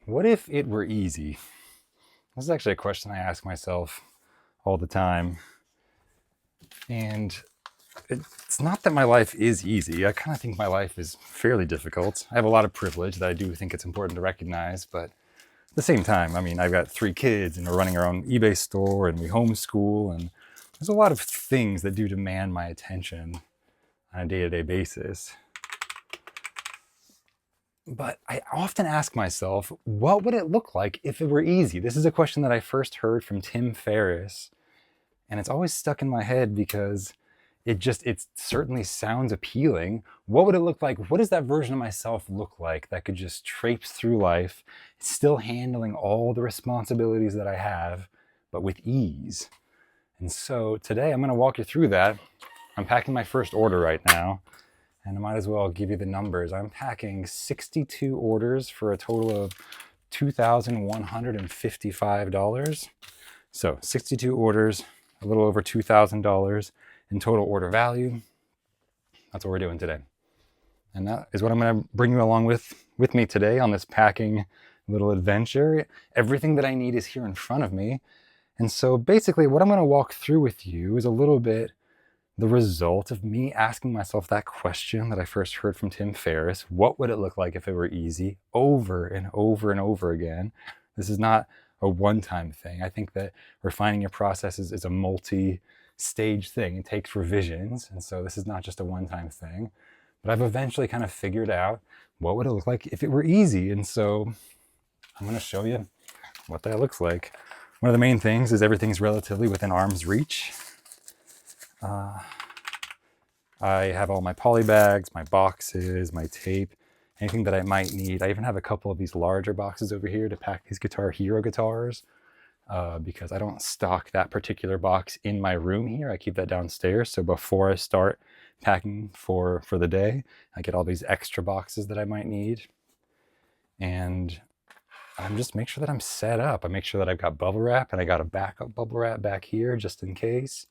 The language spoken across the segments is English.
What if it were easy? This is actually a question I ask myself all the time. And it's not that my life is easy. I kind of think my life is fairly difficult. I have a lot of privilege that I do think it's important to recognize, but at the same time, I mean, I've got 3 kids and we're running our own eBay store and we homeschool, and there's a lot of things that do demand my attention on a day-to-day basis. But I often ask myself, what would it look like if it were easy? This is a question that I first heard from Tim Ferriss, and it's always stuck in my head because it certainly sounds appealing. What would it look like? What does that version of myself look like that could just traipse through life, still handling all the responsibilities that I have, but with ease? And so today I'm going to walk you through that. I'm packing my first order right now, and I might as well give you the numbers. I'm packing 62 orders for a total of $2,155. So 62 orders, a little over $2,000 in total order value. That's what we're doing today. And that is what I'm going to bring you along with me today on this packing little adventure. Everything that I need is here in front of me. And so basically what I'm going to walk through with you is a little bit the result of me asking myself that question that I first heard from Tim Ferriss. What would it look like if it were easy? Over and over and over again. This is not a one-time thing. I think that refining your processes is a multi-stage thing. It takes revisions. And so this is not just a one-time thing. But I've eventually kind of figured out what would it look like if it were easy. And so I'm going to show you what that looks like. One of the main things is everything's relatively within arm's reach. I have all my poly bags, my boxes, my tape, anything that I might need. I even have a couple of these larger boxes over here to pack these Guitar Hero guitars because I don't stock that particular box in my room here. I keep that downstairs. So before I start packing for the day, I get all these extra boxes that I might need. And I just make sure that I'm set up. I make sure that I've got bubble wrap, and I got a backup bubble wrap back here just in case.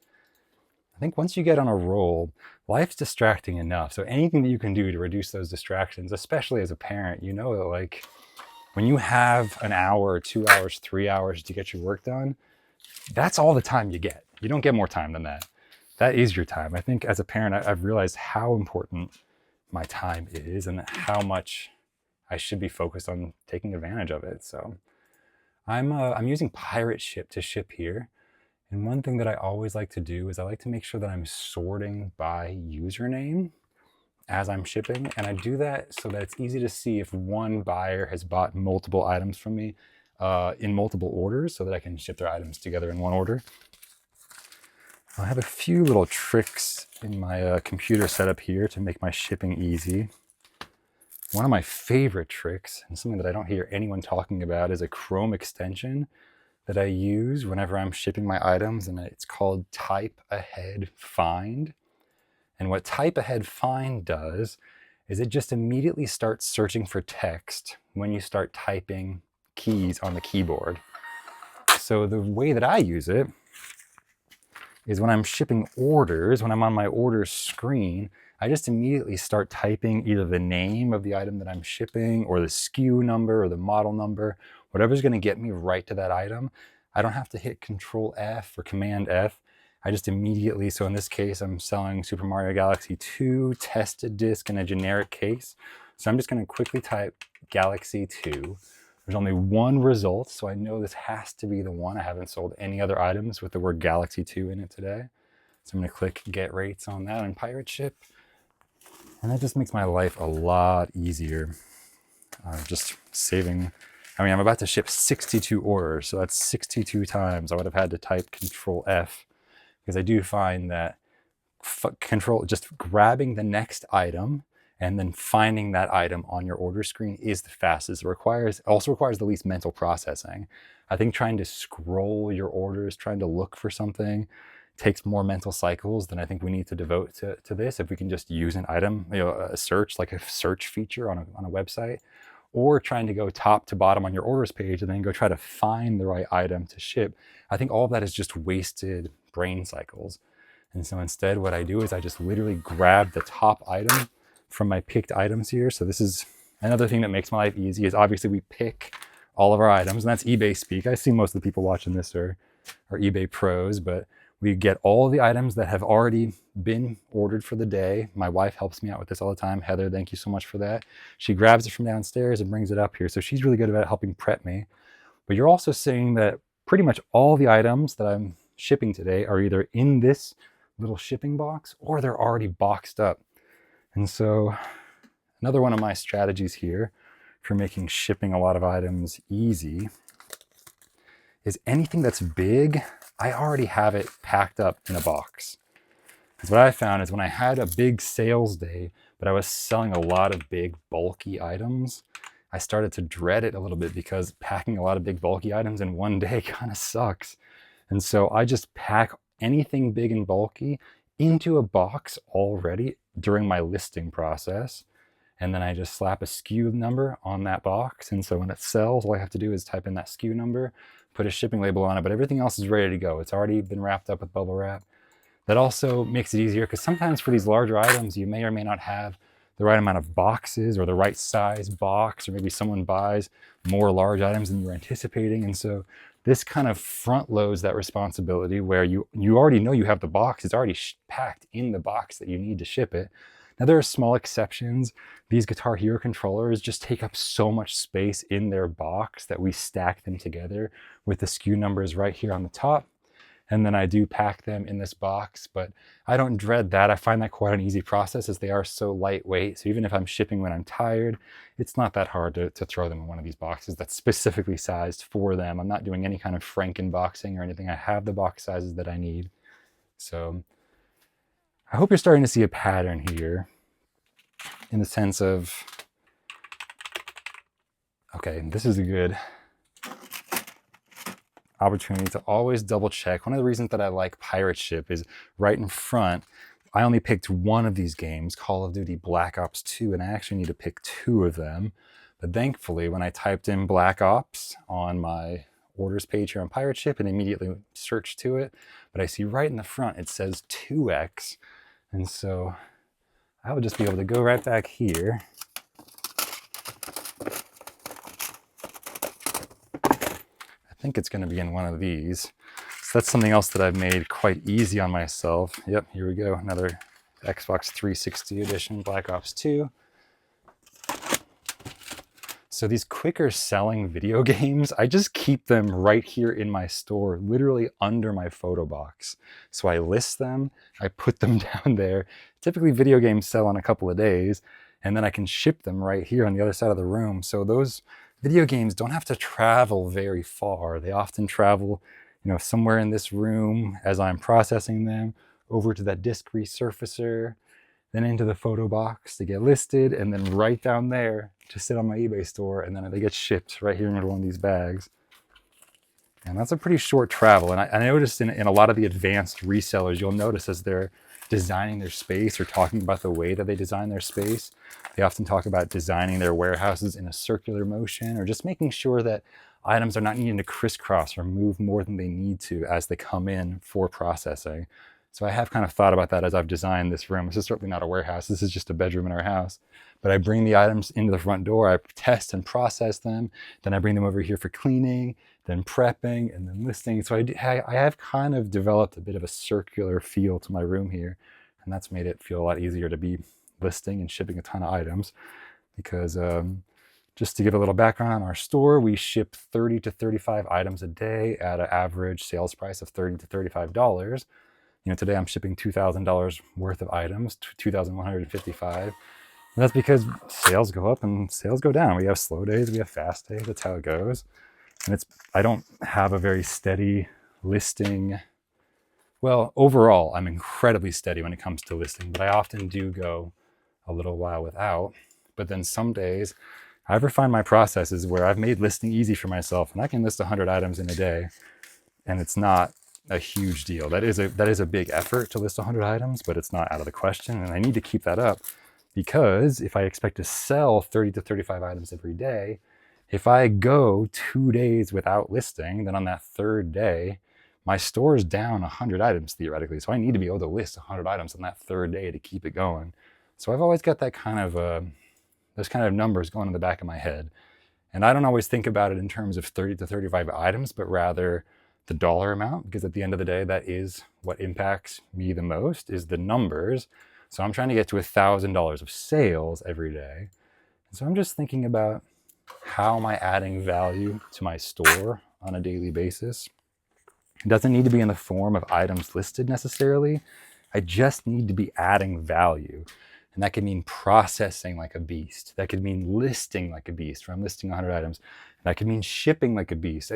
I think once you get on a roll, life's distracting enough. So anything that you can do to reduce those distractions, especially as a parent, you know that like when you have an hour or 2 hours, 3 hours to get your work done, that's all the time you get. You don't get more time than that. That is your time. I think as a parent, I've realized how important my time is and how much I should be focused on taking advantage of it. So I'm using Pirate Ship to ship here. And one thing that I always like to do is I like to make sure that I'm sorting by username as I'm shipping. And I do that so that it's easy to see if one buyer has bought multiple items from me in multiple orders so that I can ship their items together in one order. I have a few little tricks in my computer setup here to make my shipping easy. One of my favorite tricks, and something that I don't hear anyone talking about, is a Chrome extension that I use whenever I'm shipping my items, and it's called Type Ahead Find. And what Type Ahead Find does is it just immediately starts searching for text when you start typing keys on the keyboard. So the way that I use it is when I'm shipping orders, when I'm on my orders screen, I just immediately start typing either the name of the item that I'm shipping or the SKU number or the model number, whatever's going to get me right to that item. I don't have to hit Control F or Command F. I just immediately, so in this case, I'm selling Super Mario Galaxy 2 tested disc in a generic case. So I'm just going to quickly type Galaxy 2. There's only one result, so I know this has to be the one. I haven't sold any other items with the word Galaxy 2 in it today. So I'm going to click Get Rates on that on Pirate Ship. And that just makes my life a lot easier. Just saving, I mean, I'm about to ship 62 orders, so that's 62 times I would have had to type Control F, because I do find that just grabbing the next item and then finding that item on your order screen is the fastest. It also requires the least mental processing. I think trying to scroll your orders, trying to look for something, takes more mental cycles than I think we need to devote to this. If we can just use an item, a search, like a search feature on a website, or trying to go top to bottom on your orders page and then go try to find the right item to ship, I think all of that is just wasted brain cycles. And so instead what I do is I just literally grab the top item from my picked items here. So this is another thing that makes my life easy, is obviously we pick all of our items, and that's eBay speak. I see most of the people watching this are eBay pros, but we get all the items that have already been ordered for the day. My wife helps me out with this all the time. Heather, thank you so much for that. She grabs it from downstairs and brings it up here. So she's really good about helping prep me. But you're also seeing that pretty much all the items that I'm shipping today are either in this little shipping box or they're already boxed up. And so another one of my strategies here for making shipping a lot of items easy is anything that's big, I already have it packed up in a box. Because what I found is when I had a big sales day, but I was selling a lot of big bulky items, I started to dread it a little bit because packing a lot of big bulky items in one day kind of sucks. And so I just pack anything big and bulky into a box already during my listing process. And then I just slap a SKU number on that box. And so when it sells, all I have to do is type in that SKU number, put a shipping label on it, but everything else is ready to go. It's already been wrapped up with bubble wrap. That also makes it easier because sometimes for these larger items, you may or may not have the right amount of boxes or the right size box, or maybe someone buys more large items than you're anticipating. And so this kind of front loads that responsibility where you already know you have the box. It's already packed in the box that you need to ship it. Now there are small exceptions. These Guitar Hero controllers just take up so much space in their box that we stack them together with the SKU numbers right here on the top. And then I do pack them in this box, but I don't dread that. I find that quite an easy process as they are so lightweight. So even if I'm shipping when I'm tired, it's not that hard to throw them in one of these boxes that's specifically sized for them. I'm not doing any kind of Franken boxing or anything. I have the box sizes that I need. So I hope you're starting to see a pattern here in the sense of, okay, this is a good opportunity to always double check. One of the reasons that I like Pirate Ship is right in front, I only picked one of these games, Call of Duty Black Ops 2, and I actually need to pick two of them. But thankfully, when I typed in Black Ops on my orders page here on Pirate Ship, it immediately searched to it. But I see right in the front, it says 2X. And so I would just be able to go right back here. I think it's going to be in one of these. So that's something else that I've made quite easy on myself. Yep, here we go. Another Xbox 360 edition, Black Ops 2. So these quicker selling video games, I just keep them right here in my store, literally under my photo box. So I list them, I put them down there. Typically video games sell in a couple of days, and then I can ship them right here on the other side of the room. So those video games don't have to travel very far. They often travel, somewhere in this room as I'm processing them, over to that disc resurfacer, then into the photo box to get listed, and then right down there to sit on my eBay store, and then they get shipped right here into one of these bags. And that's a pretty short travel. And I noticed in a lot of the advanced resellers, you'll notice as they're designing their space or talking about the way that they design their space, they often talk about designing their warehouses in a circular motion, or just making sure that items are not needing to crisscross or move more than they need to as they come in for processing. So I have kind of thought about that as I've designed this room. This is certainly not a warehouse. This is just a bedroom in our house. But I bring the items into the front door, I test and process them, then I bring them over here for cleaning, then prepping, and then listing. So I have kind of developed a bit of a circular feel to my room here, and that's made it feel a lot easier to be listing and shipping a ton of items. Because just to give a little background on our store, we ship 30 to 35 items a day at an average sales price of $30 to $35. Today I'm shipping $2,000 worth of items, $2,155. And that's because sales go up and sales go down. We have slow days, we have fast days. That's how it goes. And I don't have a very steady listing. Well, overall, I'm incredibly steady when it comes to listing, but I often do go a little while without. But then some days, I've refined my processes where I've made listing easy for myself, and I can list 100 items in a day, and it's not a huge deal. That is a big effort to list 100 items, but it's not out of the question, and I need to keep that up because if I expect to sell 30 to 35 items every day, if I go 2 days without listing, then on that third day, my store is down 100 items theoretically. So I need to be able to list 100 items on that third day to keep it going. So I've always got that kind of those kind of numbers going in the back of my head. And I don't always think about it in terms of 30 to 35 items, but rather the dollar amount, because at the end of the day, that is what impacts me the most, is the numbers. So I'm trying to get to $1,000 of sales every day. And so I'm just thinking about, how am I adding value to my store on a daily basis? It doesn't need to be in the form of items listed necessarily. I just need to be adding value. And that could mean processing like a beast. That could mean listing like a beast, where I'm listing 100 items. That could mean shipping like a beast.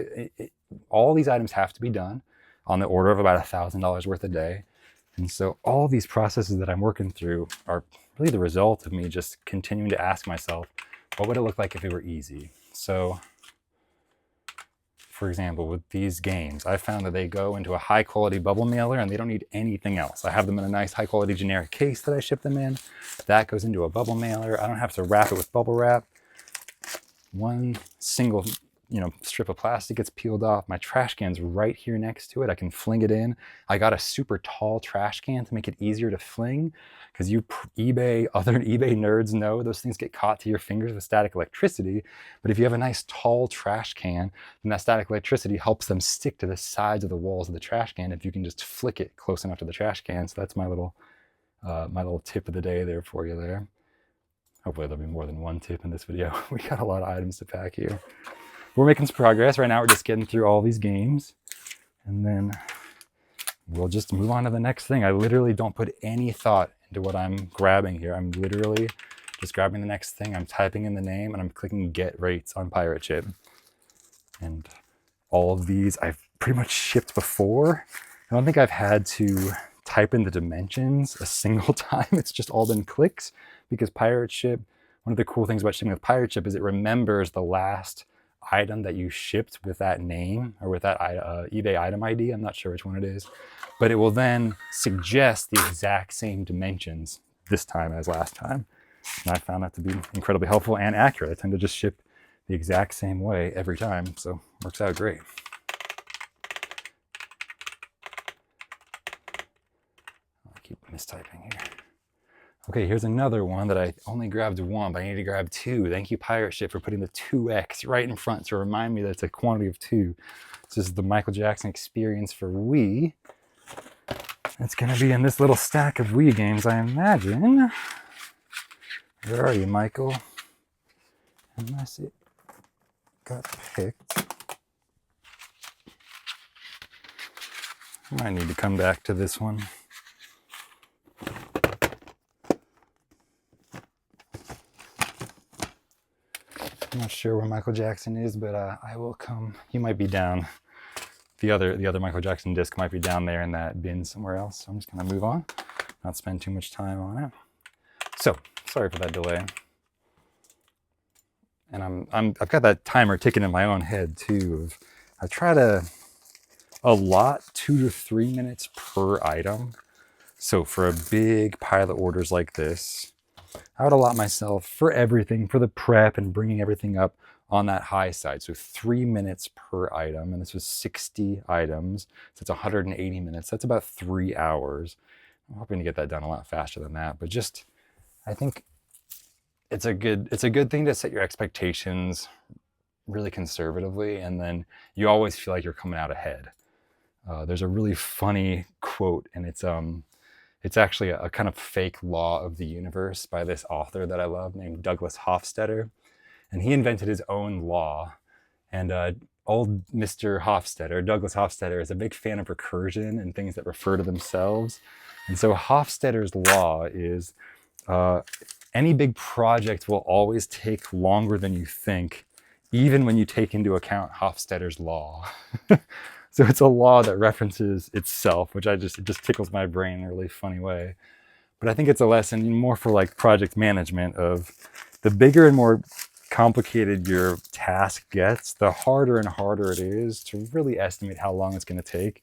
All these items have to be done on the order of about $1,000 worth a day. And so all these processes that I'm working through are really the result of me just continuing to ask myself, what would it look like if it were easy? So, for example, with these games, I found that they go into a high quality bubble mailer and they don't need anything else. I have them in a nice high quality generic case that I ship them in. That goes into a bubble mailer. I don't have to wrap it with bubble wrap. One single, strip of plastic gets peeled off. My trash can's right here next to it. I can fling it in. I got a super tall trash can to make it easier to fling, because other eBay nerds know those things get caught to your fingers with static electricity. But if you have a nice tall trash can, then that static electricity helps them stick to the sides of the walls of the trash can if you can just flick it close enough to the trash can. So that's my little tip of the day there for you there. Hopefully there'll be more than one tip in this video. We got a lot of items to pack here. We're making some progress. Right now we're just getting through all these games, and then we'll just move on to the next thing. I literally don't put any thought into what I'm grabbing here. I'm literally just grabbing the next thing. I'm typing in the name and I'm clicking get rates on Pirate Ship. And all of these I've pretty much shipped before. I don't think I've had to type in the dimensions a single time. It's just all been clicks, because Pirate Ship, one of the cool things about shipping with Pirate Ship is it remembers the last item that you shipped with that name, or with that eBay item ID. I'm not sure which one it is, but it will then suggest the exact same dimensions this time as last time. And I found that to be incredibly helpful and accurate. I tend to just ship the exact same way every time, so it works out great. I keep mistyping here. Okay, here's another one that I only grabbed one, but I need to grab two. Thank you, Pirate Ship, for putting the 2X right in front to remind me that it's a quantity of 2. This is the Michael Jackson Experience for Wii. It's going to be in this little stack of Wii games, I imagine. Where are you, Michael? Unless it got picked. I might need to come back to this one. I'm not sure where Michael Jackson is, but I will come. He might be down. The other Michael Jackson disc might be down there in that bin somewhere else. So I'm just gonna move on, not spend too much time on it. So sorry for that delay. And I've got that timer ticking in my own head too. I try to allot 2 to 3 minutes per item. So for a big pile of orders like this, I would allot myself for everything, for the prep and bringing everything up on that high side. So 3 minutes per item, and this was 60 items. So it's 180 minutes. That's about 3 hours. I'm hoping to get that done a lot faster than that. But just, I think it's a good thing to set your expectations really conservatively, and then you always feel like you're coming out ahead. There's a really funny quote, and it's actually a kind of fake law of the universe by this author that I love named Douglas Hofstadter. And he invented his own law. And old Mr. Hofstadter, Douglas Hofstadter, is a big fan of recursion and things that refer to themselves. And so Hofstadter's law is any big project will always take longer than you think, even when you take into account Hofstadter's law. So it's a law that references itself, which it just tickles my brain in a really funny way. But I think it's a lesson more for like project management of the bigger and more complicated your task gets, the harder and harder it is to really estimate how long it's going to take.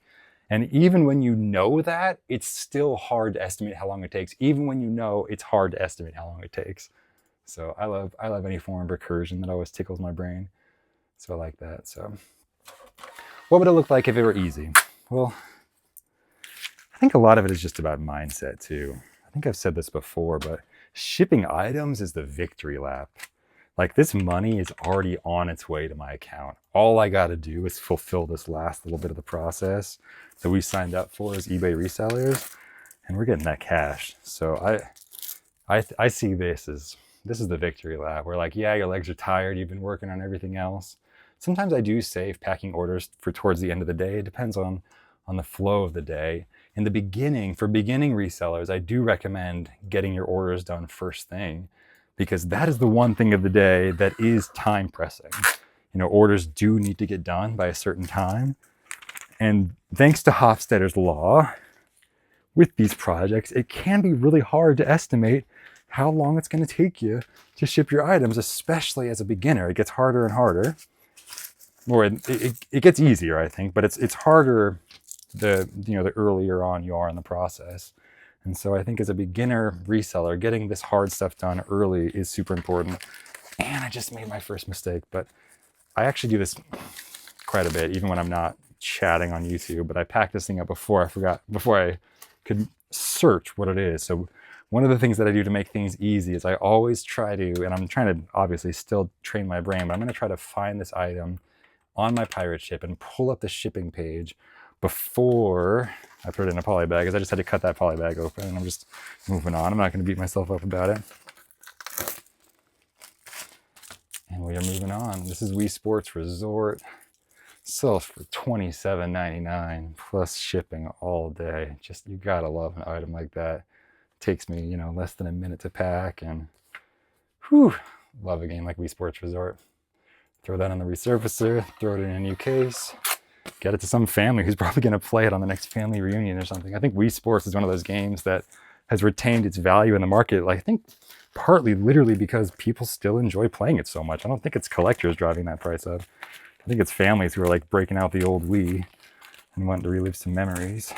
And even when you know that, it's still hard to estimate how long it takes. Even when you know, it's hard to estimate how long it takes. So I love any form of recursion. That always tickles my brain. So I like that. So what would it look like if it were easy? Well, I think a lot of it is just about mindset too. I think I've said this before, but shipping items is the victory lap. Like, this money is already on its way to my account. All I got to do is fulfill this last little bit of the process that we signed up for as eBay resellers, and we're getting that cash. So I see this as, this is the victory lap. Where like, yeah, your legs are tired, you've been working on everything else. Sometimes I do save packing orders for towards the end of the day. It depends on the flow of the day. In the beginning, for beginning resellers, I do recommend getting your orders done first thing, because that is the one thing of the day that is time pressing. You know, orders do need to get done by a certain time. And thanks to Hofstadter's law, with these projects, it can be really hard to estimate how long it's going to take you to ship your items, especially as a beginner. It gets harder and harder. Or it gets easier, I think, but it's harder the earlier on you are in the process. And so I think as a beginner reseller, getting this hard stuff done early is super important. And I just made my first mistake, but I actually do this quite a bit, even when I'm not chatting on YouTube. But I packed this thing up before I could search what it is. So one of the things that I do to make things easy is I always try to, and I'm trying to obviously still train my brain, but I'm going to try to find this item on my pirate ship and pull up the shipping page before I put it in a poly bag, because I just had to cut that poly bag open, and I'm just moving on. I'm not going to beat myself up about it. And we are moving on. This is Wii Sports Resort. Sells for $27.99 plus shipping all day. Just, you gotta love an item like that. Takes me, less than a minute to pack, and whew, love a game like Wii Sports Resort. Throw that on the resurfacer, throw it in a new case, get it to some family who's probably going to play it on the next family reunion or something. I think Wii Sports is one of those games that has retained its value in the market. Like, I think partly literally because people still enjoy playing it so much. I don't think it's collectors driving that price up. I think it's families who are like breaking out the old Wii and wanting to relive some memories.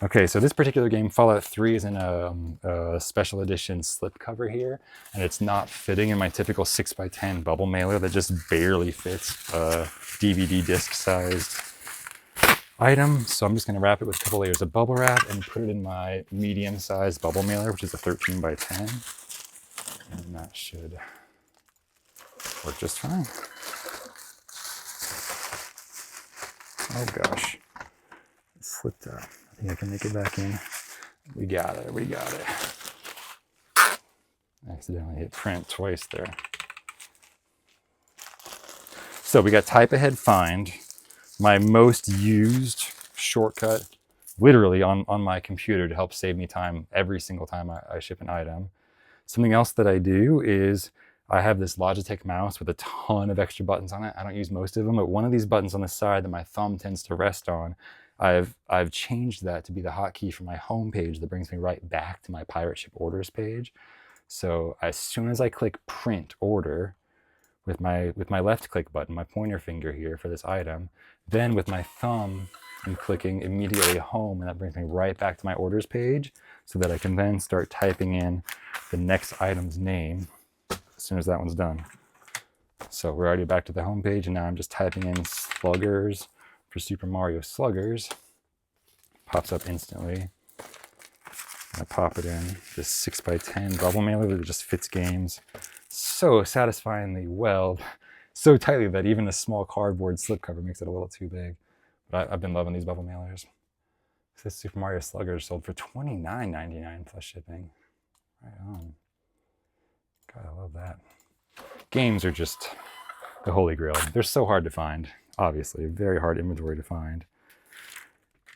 Okay, so this particular game, Fallout 3, is in a special edition slipcover here, and it's not fitting in my typical 6x10 bubble mailer that just barely fits a DVD disc-sized item. So I'm just going to wrap it with a couple layers of bubble wrap and put it in my medium-sized bubble mailer, which is a 13x10, and that should work just fine. Oh gosh, it slipped out. I think I can make it back in. We got it. Accidentally hit print twice there. So we got type ahead find, my most used shortcut, literally on my computer to help save me time every single time I ship an item. Something else that I do is I have this Logitech mouse with a ton of extra buttons on it. I don't use most of them, but one of these buttons on the side that my thumb tends to rest on, I've changed that to be the hotkey for my home page that brings me right back to my pirate ship orders page. So as soon as I click print order with my left click button, my pointer finger here for this item, then with my thumb I'm clicking immediately home, and that brings me right back to my orders page so that I can then start typing in the next item's name as soon as that one's done. So we're already back to the home page, and now I'm just typing in Sluggers for Super Mario Sluggers. Pops up instantly. I pop it in this 6x10 bubble mailer that just fits games so satisfyingly well, so tightly that even a small cardboard slipcover makes it a little too big. But I've been loving these bubble mailers. This Super Mario Sluggers sold for $29.99 plus shipping. Right on. God, I love that. Games are just the holy grail. They're so hard to find. Obviously, very hard inventory to find,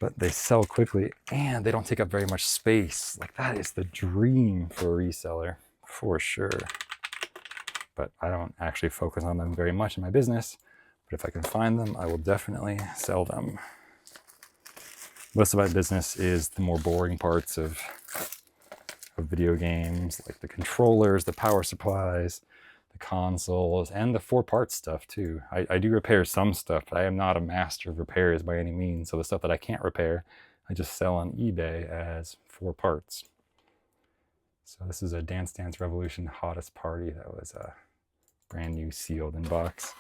but they sell quickly and they don't take up very much space. Like, that is the dream for a reseller, for sure. But I don't actually focus on them very much in my business, but if I can find them, I will definitely sell them. Most of my business is the more boring parts of video games, like the controllers, the power supplies, the consoles, and the 4-part stuff too. I do repair some stuff, but I am not a master of repairs by any means. So the stuff that I can't repair, I just sell on eBay as 4 parts. So this is a Dance Dance Revolution Hottest Party that was brand new, sealed in box.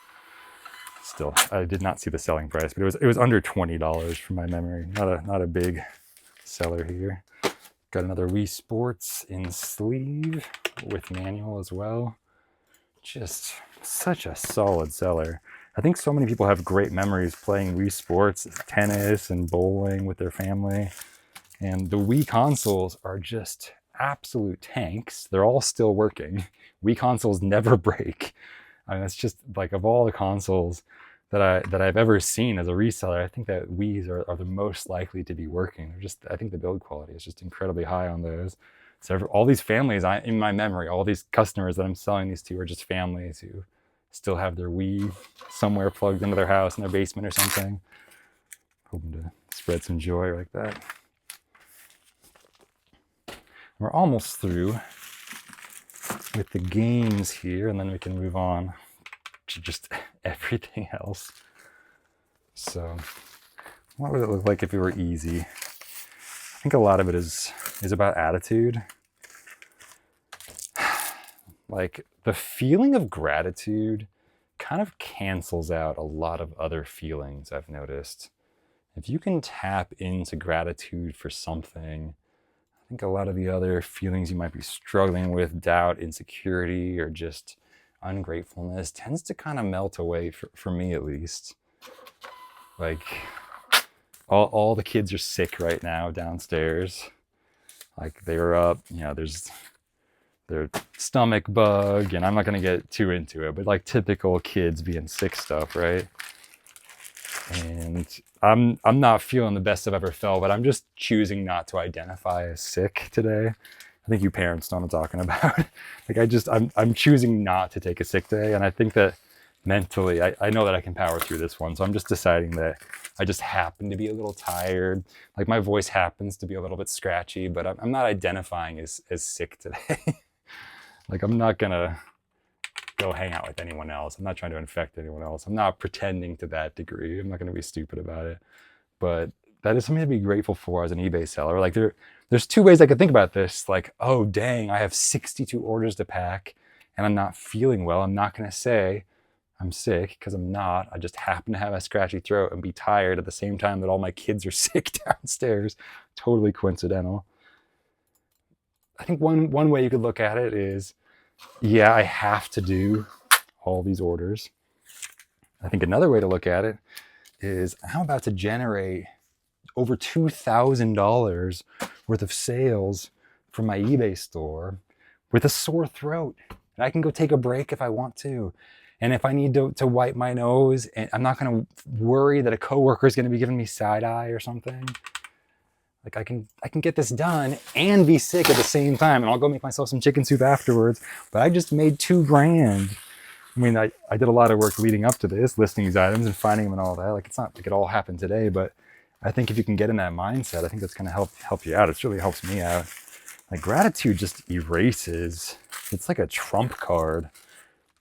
Still, I did not see the selling price, but it was under $20 from my memory. Not a big seller here. Got another Wii Sports in sleeve with manual as well. Just such a solid seller. I think so many people have great memories playing Wii Sports, tennis, and bowling with their family. And the Wii consoles are just absolute tanks. They're all still working. Wii consoles never break. I mean, it's just like, of all the consoles that I've ever seen as a reseller, I think that Wii's are the most likely to be working. They're just, I think the build quality is just incredibly high on those. So all these families, in my memory, all these customers that I'm selling these to are just families who still have their Wii somewhere plugged into their house in their basement or something. Hoping to spread some joy like that. We're almost through with the games here, and then we can move on to just everything else. So what would it look like if it were easy? I think a lot of it is about attitude. Like, the feeling of gratitude kind of cancels out a lot of other feelings, I've noticed. If you can tap into gratitude for something, I think a lot of the other feelings you might be struggling with, doubt, insecurity, or just ungratefulness, tends to kind of melt away, for me at least. Like, all the kids are sick right now downstairs. Like, they were up, there's their stomach bug, and I'm not going to get too into it, but like typical kids being sick stuff, right? And I'm not feeling the best I've ever felt, but I'm just choosing not to identify as sick today. I think you parents know what I'm talking about. Like, I'm choosing not to take a sick day, and I think that mentally, I know that I can power through this one. So I'm just deciding that I just happen to be a little tired. Like, my voice happens to be a little bit scratchy, but I'm not identifying as sick today. Like, I'm not gonna go hang out with anyone else. I'm not trying to infect anyone else. I'm not pretending to that degree. I'm not gonna be stupid about it. But that is something to be grateful for as an eBay seller. Like, there's two ways I could think about this. Like, oh dang, I have 62 orders to pack and I'm not feeling well. I'm not gonna say I'm sick, because I'm not. I just happen to have a scratchy throat and be tired at the same time that all my kids are sick downstairs. Totally coincidental. I think one way you could look at it is, yeah, I have to do all these orders. I think another way to look at it is, I'm about to generate over $2,000 worth of sales from my eBay store with a sore throat. And I can go take a break if I want to. And if I need to wipe my nose, and I'm not going to worry that a coworker is going to be giving me side eye or something. Like, I can get this done and be sick at the same time, and I'll go make myself some chicken soup afterwards. But I just made $2,000. I mean, I did a lot of work leading up to this, listing these items and finding them and all that. Like, it's not like it all happened today, but I think if you can get in that mindset, I think that's going to help you out. It really helps me out. Like, gratitude just erases. It's like a trump card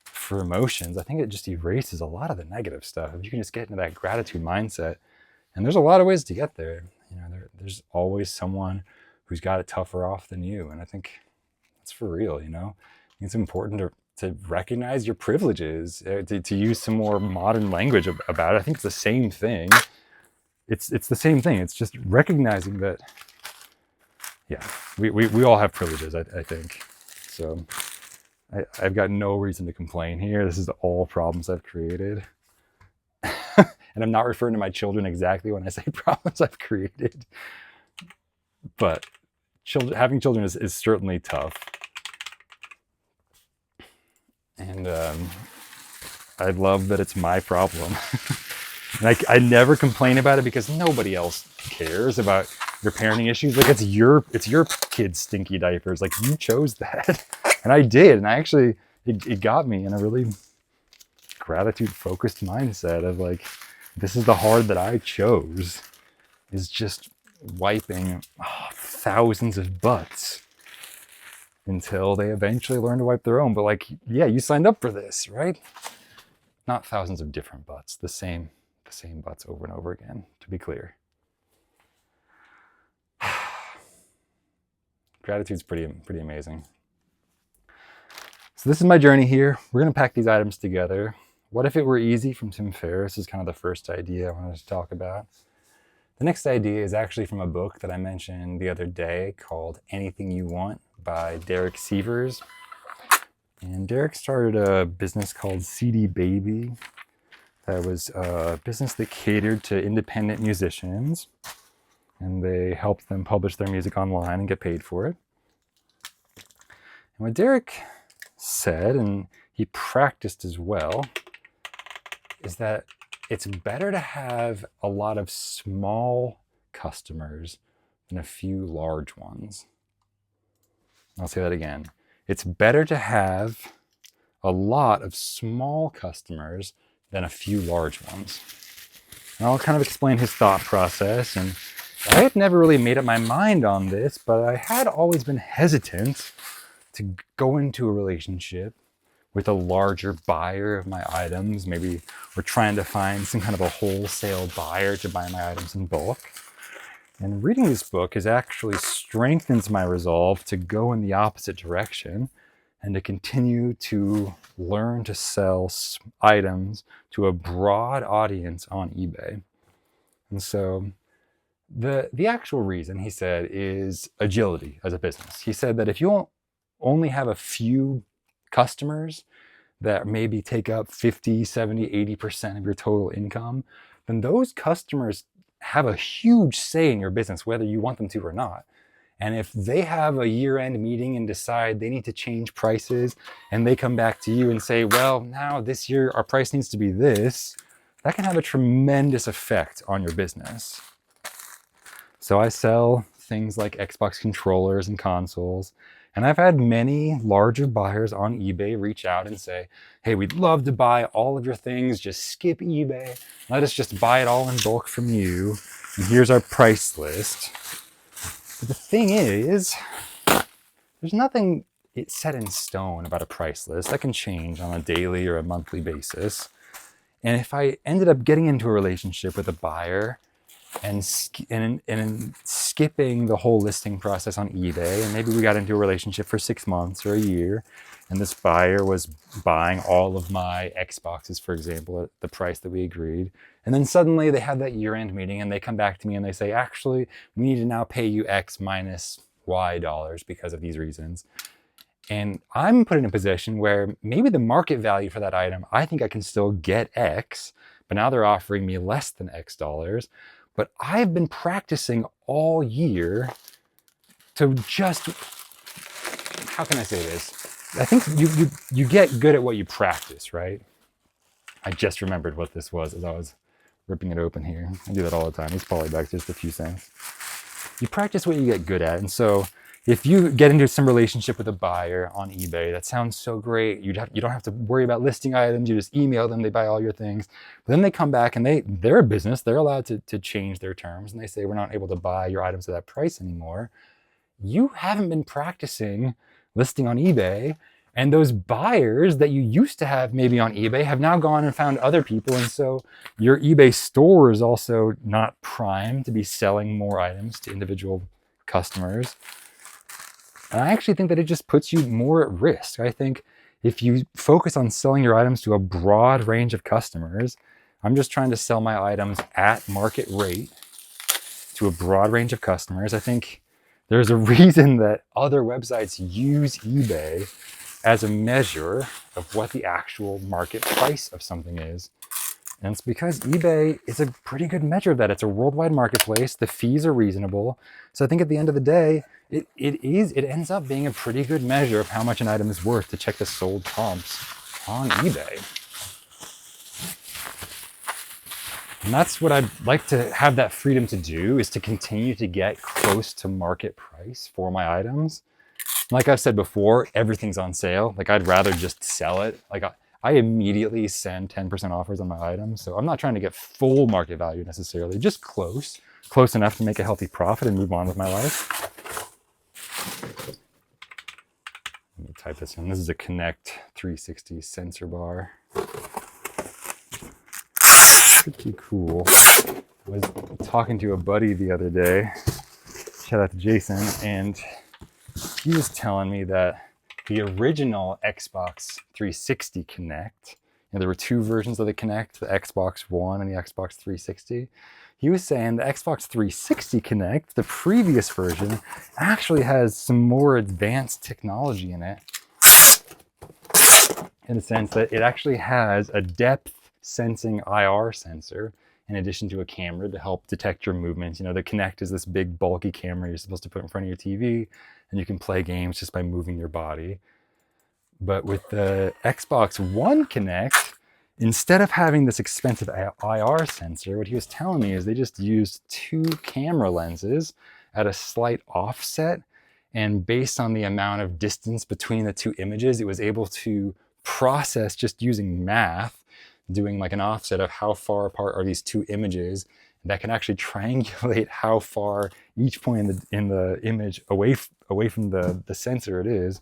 for emotions. I think it just erases a lot of the negative stuff. If you can just get into that gratitude mindset, and there's a lot of ways to get there. There's always someone who's got it tougher off than you. And I think that's for real, It's important to recognize your privileges, to use some more modern language about it. I think it's the same thing. It's the same thing. It's just recognizing that, yeah, we all have privileges, I think. So I've got no reason to complain here. This is all problems I've created. And I'm not referring to my children exactly when I say problems I've created. But having children is certainly tough. And I love that it's my problem. And I never complain about it, because nobody else cares about your parenting issues. Like, it's your kids' stinky diapers. Like, you chose that. And I did. And I actually, it got me in a really gratitude-focused mindset of like, this is the hard that I chose, is just wiping thousands of butts until they eventually learn to wipe their own. But like, yeah, you signed up for this, right? Not thousands of different butts, the same butts over and over again, to be clear. Gratitude's pretty amazing. So this is my journey here. We're going to pack these items together. What if it were easy, from Tim Ferriss, is kind of the first idea I wanted to talk about. The next idea is actually from a book that I mentioned the other day called Anything You Want by Derek Sievers. And Derek started a business called CD Baby. That was a business that catered to independent musicians, and they helped them publish their music online and get paid for it. And what Derek said, and he practiced as well, is that it's better to have a lot of small customers than a few large ones. I'll say that again. It's better to have a lot of small customers than a few large ones. And I'll kind of explain his thought process. And I had never really made up my mind on this, but I had always been hesitant to go into a relationship with a larger buyer of my items. Maybe we're trying to find some kind of a wholesale buyer to buy my items in bulk. And reading this book has actually strengthened my resolve to go in the opposite direction and to continue to learn to sell items to a broad audience on eBay. And so the actual reason, he said, is agility as a business. He said that if you only have a few customers that maybe take up 50, 70, 80% of your total income, then those customers have a huge say in your business, whether you want them to or not. And if they have a year-end meeting and decide they need to change prices, and they come back to you and say, well, now this year our price needs to be this, that can have a tremendous effect on your business. So I sell things like Xbox controllers and consoles, and I've had many larger buyers on eBay reach out and say, hey, we'd love to buy all of your things, just skip eBay, let us just buy it all in bulk from you, and here's our price list. But the thing is, there's nothing set in stone about a price list. That can change on a daily or a monthly basis. And if I ended up getting into a relationship with a buyer and skipping the whole listing process on eBay, and maybe we got into a relationship for 6 months or a year, and this buyer was buying all of my Xboxes, for example, at the price that we agreed, and then suddenly they have that year-end meeting and they come back to me and they say, actually, we need to now pay you X minus Y dollars because of these reasons. And I'm put in a position where maybe the market value for that item, I think I can still get X, but now they're offering me less than X dollars. But I've been practicing all year to just, how can I say this? I think you get good at what you practice, right? I just remembered what this was as I was ripping it open here. I do that all the time. These polybags, just a few cents. You practice what you get good at. And so if you get into some relationship with a buyer on eBay, that sounds so great. You don't have to worry about listing items. You just email them, they buy all your things. But then they come back and they're a business. They're allowed to change their terms. And they say, we're not able to buy your items at that price anymore. You haven't been practicing listing on eBay. And those buyers that you used to have maybe on eBay have now gone and found other people. And so your eBay store is also not primed to be selling more items to individual customers. And I actually think that it just puts you more at risk. I think if you focus on selling your items to a broad range of customers, I'm just trying to sell my items at market rate to a broad range of customers. I think there's a reason that other websites use eBay as a measure of what the actual market price of something is. And it's because eBay is a pretty good measure of that. It's a worldwide marketplace. The fees are reasonable. So I think at the end of the day, it ends up being a pretty good measure of how much an item is worth to check the sold comps on eBay. And that's what I'd like to have that freedom to do, is to continue to get close to market price for my items. Like I've said before, everything's on sale. Like I'd rather just sell it. Like I immediately send 10% offers on my items. So I'm not trying to get full market value necessarily, just close enough to make a healthy profit and move on with my life. Let me type this in. This is a Connect 360 sensor bar. Pretty cool. I was talking to a buddy the other day, shout out to Jason, and he was telling me that the original Xbox 360 Connect, there were two versions of the Connect, the Xbox One and the Xbox 360. He was saying the Xbox 360 Connect, the previous version, actually has some more advanced technology in it in the sense that it actually has a depth sensing IR sensor in addition to a camera to help detect your movements. You know, the Kinect is this big bulky camera you're supposed to put in front of your TV, and you can play games just by moving your body. But with the Xbox One Kinect, instead of having this expensive IR sensor, what he was telling me is they just used 2 camera lenses at a slight offset. And based on the amount of distance between the 2 images, it was able to process just using math, doing like an offset of how far apart are these 2 images, that can actually triangulate how far each point in the image away from the sensor it is.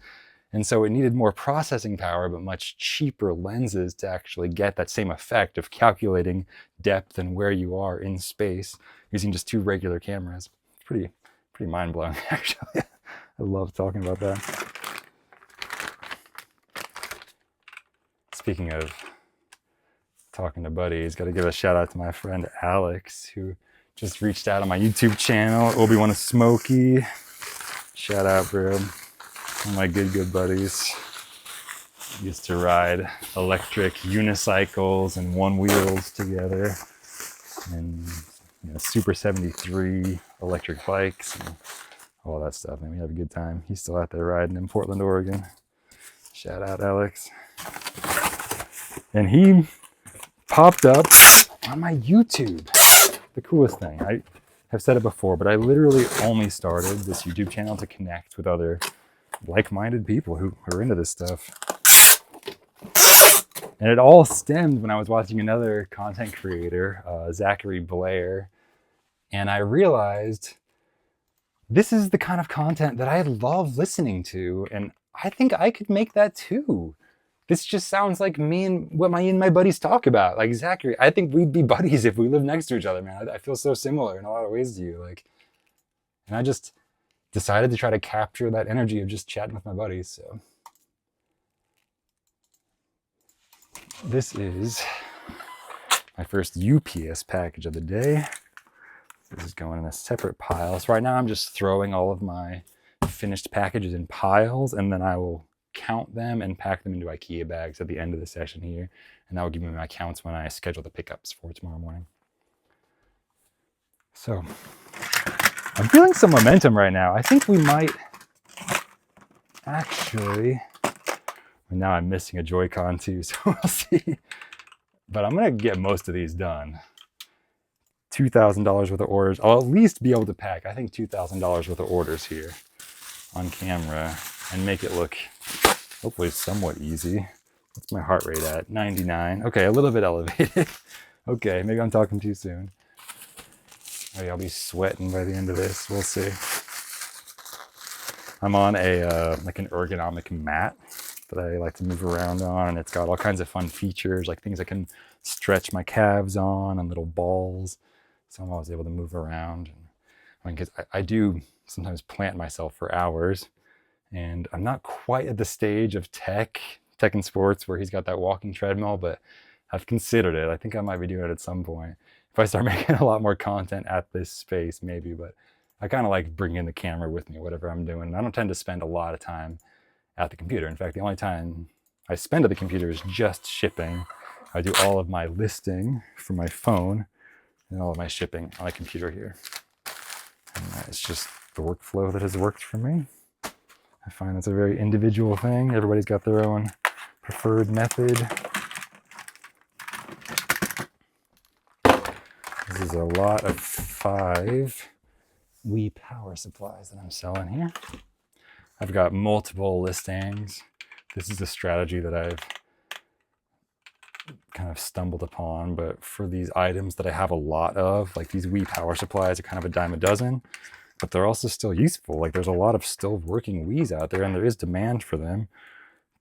And so it needed more processing power, but much cheaper lenses to actually get that same effect of calculating depth and where you are in space using just 2 regular cameras. It's pretty mind-blowing, actually. I love talking about that. Speaking of talking to buddies, got to give a shout out to my friend Alex, who just reached out on my YouTube channel, Obi-Wan Smokey. Shout out, bro. One of my good buddies. Used to ride electric unicycles and one wheels together, and Super 73 electric bikes and all that stuff. And we have a good time. He's still out there riding in Portland, Oregon. Shout out, Alex. And he popped up on my YouTube. The coolest thing. I have said it before, but I literally only started this YouTube channel to connect with other like-minded people who are into this stuff. And it all stemmed when I was watching another content creator, Zachary Blair, and I realized this is the kind of content that I love listening to, and I think I could make that too. This just sounds like me and what my buddies talk about. Like Zachary, I think we'd be buddies if we lived next to each other, man. I feel so similar in a lot of ways to you. And I just decided to try to capture that energy of just chatting with my buddies. So this is my first UPS package of the day. This is going in a separate pile. So right now I'm just throwing all of my finished packages in piles, and then I will count them and pack them into IKEA bags at the end of the session here. And that will give me my counts when I schedule the pickups for tomorrow morning. So I'm feeling some momentum right now. I think we might actually, and now I'm missing a Joy-Con too, so we'll see. But I'm gonna get most of these done. $2,000 worth of orders. I'll at least be able to pack, I think, $2,000 worth of orders here on camera and make it look hopefully somewhat easy. What's my heart rate at? 99. Okay, a little bit elevated. Okay, maybe I'm talking too soon. Maybe I'll be sweating by the end of this. We'll see. I'm on a like an ergonomic mat that I like to move around on, and it's got all kinds of fun features, like things I can stretch my calves on and little balls. So I'm always able to move around. I mean, because I do sometimes plant myself for hours, and I'm not quite at the stage of tech and sports where he's got that walking treadmill, but I've considered it. I think I might be doing it at some point. If I start making a lot more content at this space, maybe, but I kind of like bringing the camera with me, whatever I'm doing. I don't tend to spend a lot of time at the computer. In fact, the only time I spend at the computer is just shipping. I do all of my listing from my phone and all of my shipping on a computer here. And it's just the workflow that has worked for me. I find it's a very individual thing. Everybody's got their own preferred method. This is a lot of 5 Wii power supplies that I'm selling here. I've got multiple listings. This is a strategy that I've kind of stumbled upon, but for these items that I have a lot of, like these Wii power supplies are kind of a dime a dozen, but they're also still useful. Like there's a lot of still working Wiis out there and there is demand for them,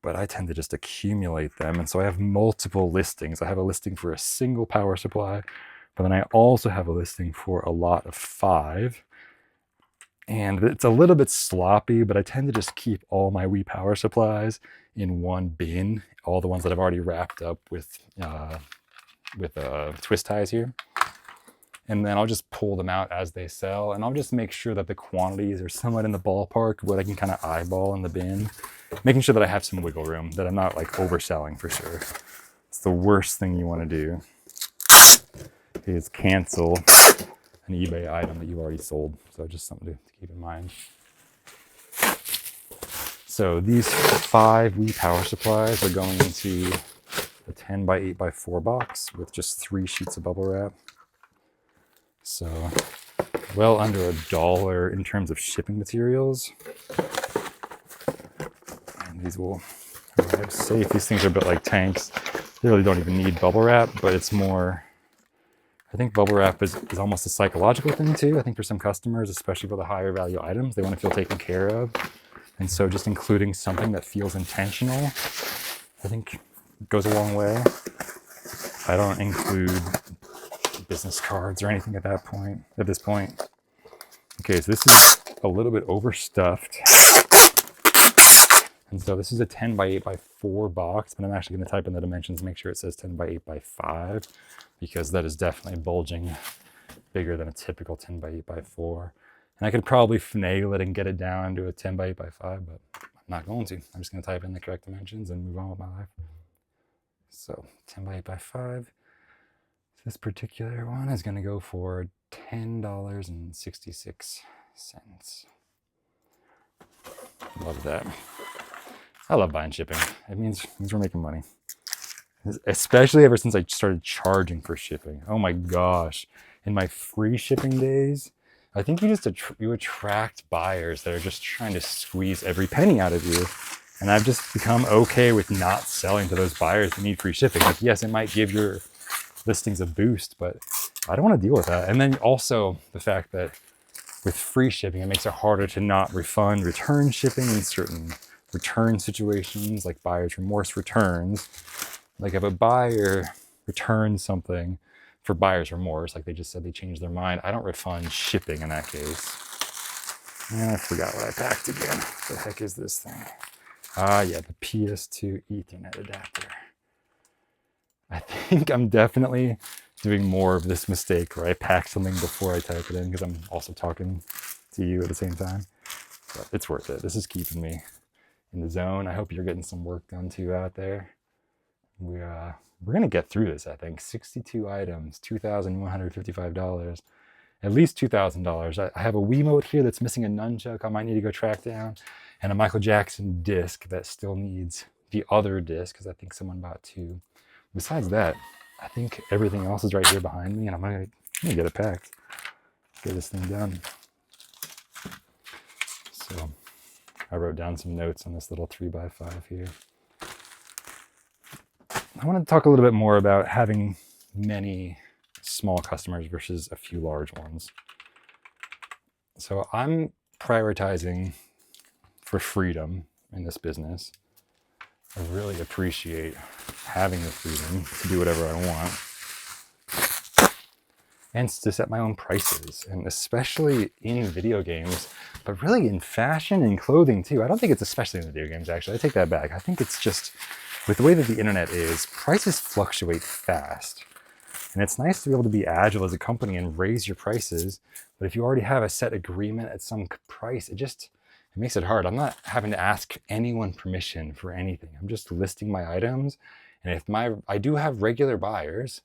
but I tend to just accumulate them. And so I have multiple listings. I have a listing for a single power supply, but then I also have a listing for a lot of 5. And it's a little bit sloppy, but I tend to just keep all my Wii power supplies in one bin, all the ones that I've already wrapped up with twist ties here. And then I'll just pull them out as they sell, and I'll just make sure that the quantities are somewhat in the ballpark of what I can kind of eyeball in the bin. making sure that I have some wiggle room, that I'm not like overselling for sure. It's the worst thing you want to do is cancel an eBay item that you already sold. So just something to keep in mind. So these 5 Wii power supplies are going into a 10 by 8 by 4 box with just 3 sheets of bubble wrap. So well under $1 in terms of shipping materials. And these will arrive safe. These things are built like tanks. They really don't even need bubble wrap, but it's more, I think bubble wrap is almost a psychological thing too. I think for some customers, especially for the higher value items, they want to feel taken care of. And so just including something that feels intentional, I think goes a long way. I don't include business cards or anything at this point. Okay, so this is a little bit overstuffed. And so this is a 10 by 8 by 4 box, but I'm actually going to type in the dimensions, make sure it says 10 by 8 by 5, because that is definitely bulging bigger than a typical 10 by 8 by 4. And I could probably finagle it and get it down to a 10 by 8 by 5, but I'm not going to. I'm just going to type in the correct dimensions and move on with my life. So 10 by 8 by 5. This particular one is going to go for $10.66. Love that. I love buying shipping. It means we're making money. Especially ever since I started charging for shipping. Oh my gosh. In my free shipping days, I think you attract buyers that are just trying to squeeze every penny out of you. And I've just become okay with not selling to those buyers who need free shipping. Like, yes, it might give your listings a boost, but I don't want to deal with that. And then also the fact that with free shipping, it makes it harder to not refund return shipping in certain return situations, like buyer's remorse returns. Like if a buyer returns something for buyer's remorse, like they just said they changed their mind, I don't refund shipping in that case. And I forgot what I packed again. What the heck is this thing? Ah, yeah, the PS2 Ethernet adapter. I think I'm definitely doing more of this mistake where I pack something before I type it in, because I'm also talking to you at the same time. But it's worth it. This is keeping me in the zone. I hope you're getting some work done too out there. We're going to get through this, I think. 62 items, $2,155. At least $2,000. I have a Wiimote here that's missing a nunchuck I might need to go track down, and a Michael Jackson disc that still needs the other disc, because I think someone bought 2. Besides that, I think everything else is right here behind me, and I'm gonna get it packed. Get this thing done. So I wrote down some notes on this little 3x5 here. I want to talk a little bit more about having many small customers versus a few large ones. So I'm prioritizing for freedom in this business. I really appreciate having the freedom to do whatever I want and to set my own prices, and especially in video games, but really in fashion and clothing too. I don't think it's especially in video games, actually. I take that back. I think it's just with the way that the internet is, prices fluctuate fast. And it's nice to be able to be agile as a company and raise your prices. But if you already have a set agreement at some price, it makes it hard. I'm not having to ask anyone permission for anything. I'm just listing my items. And if I do have regular buyers,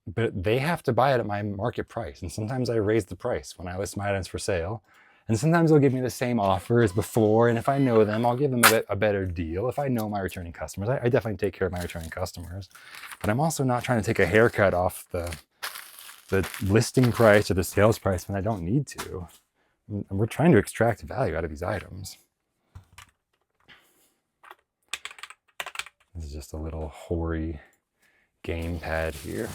but they have to buy it at my market price. And sometimes I raise the price when I list my items for sale. And sometimes they'll give me the same offer as before. And if I know them, I'll give them a better deal. If I know my returning customers, I definitely take care of my returning customers. But I'm also not trying to take a haircut off the listing price or the sales price when I don't need to. And we're trying to extract value out of these items. This is just a little hoary gamepad here.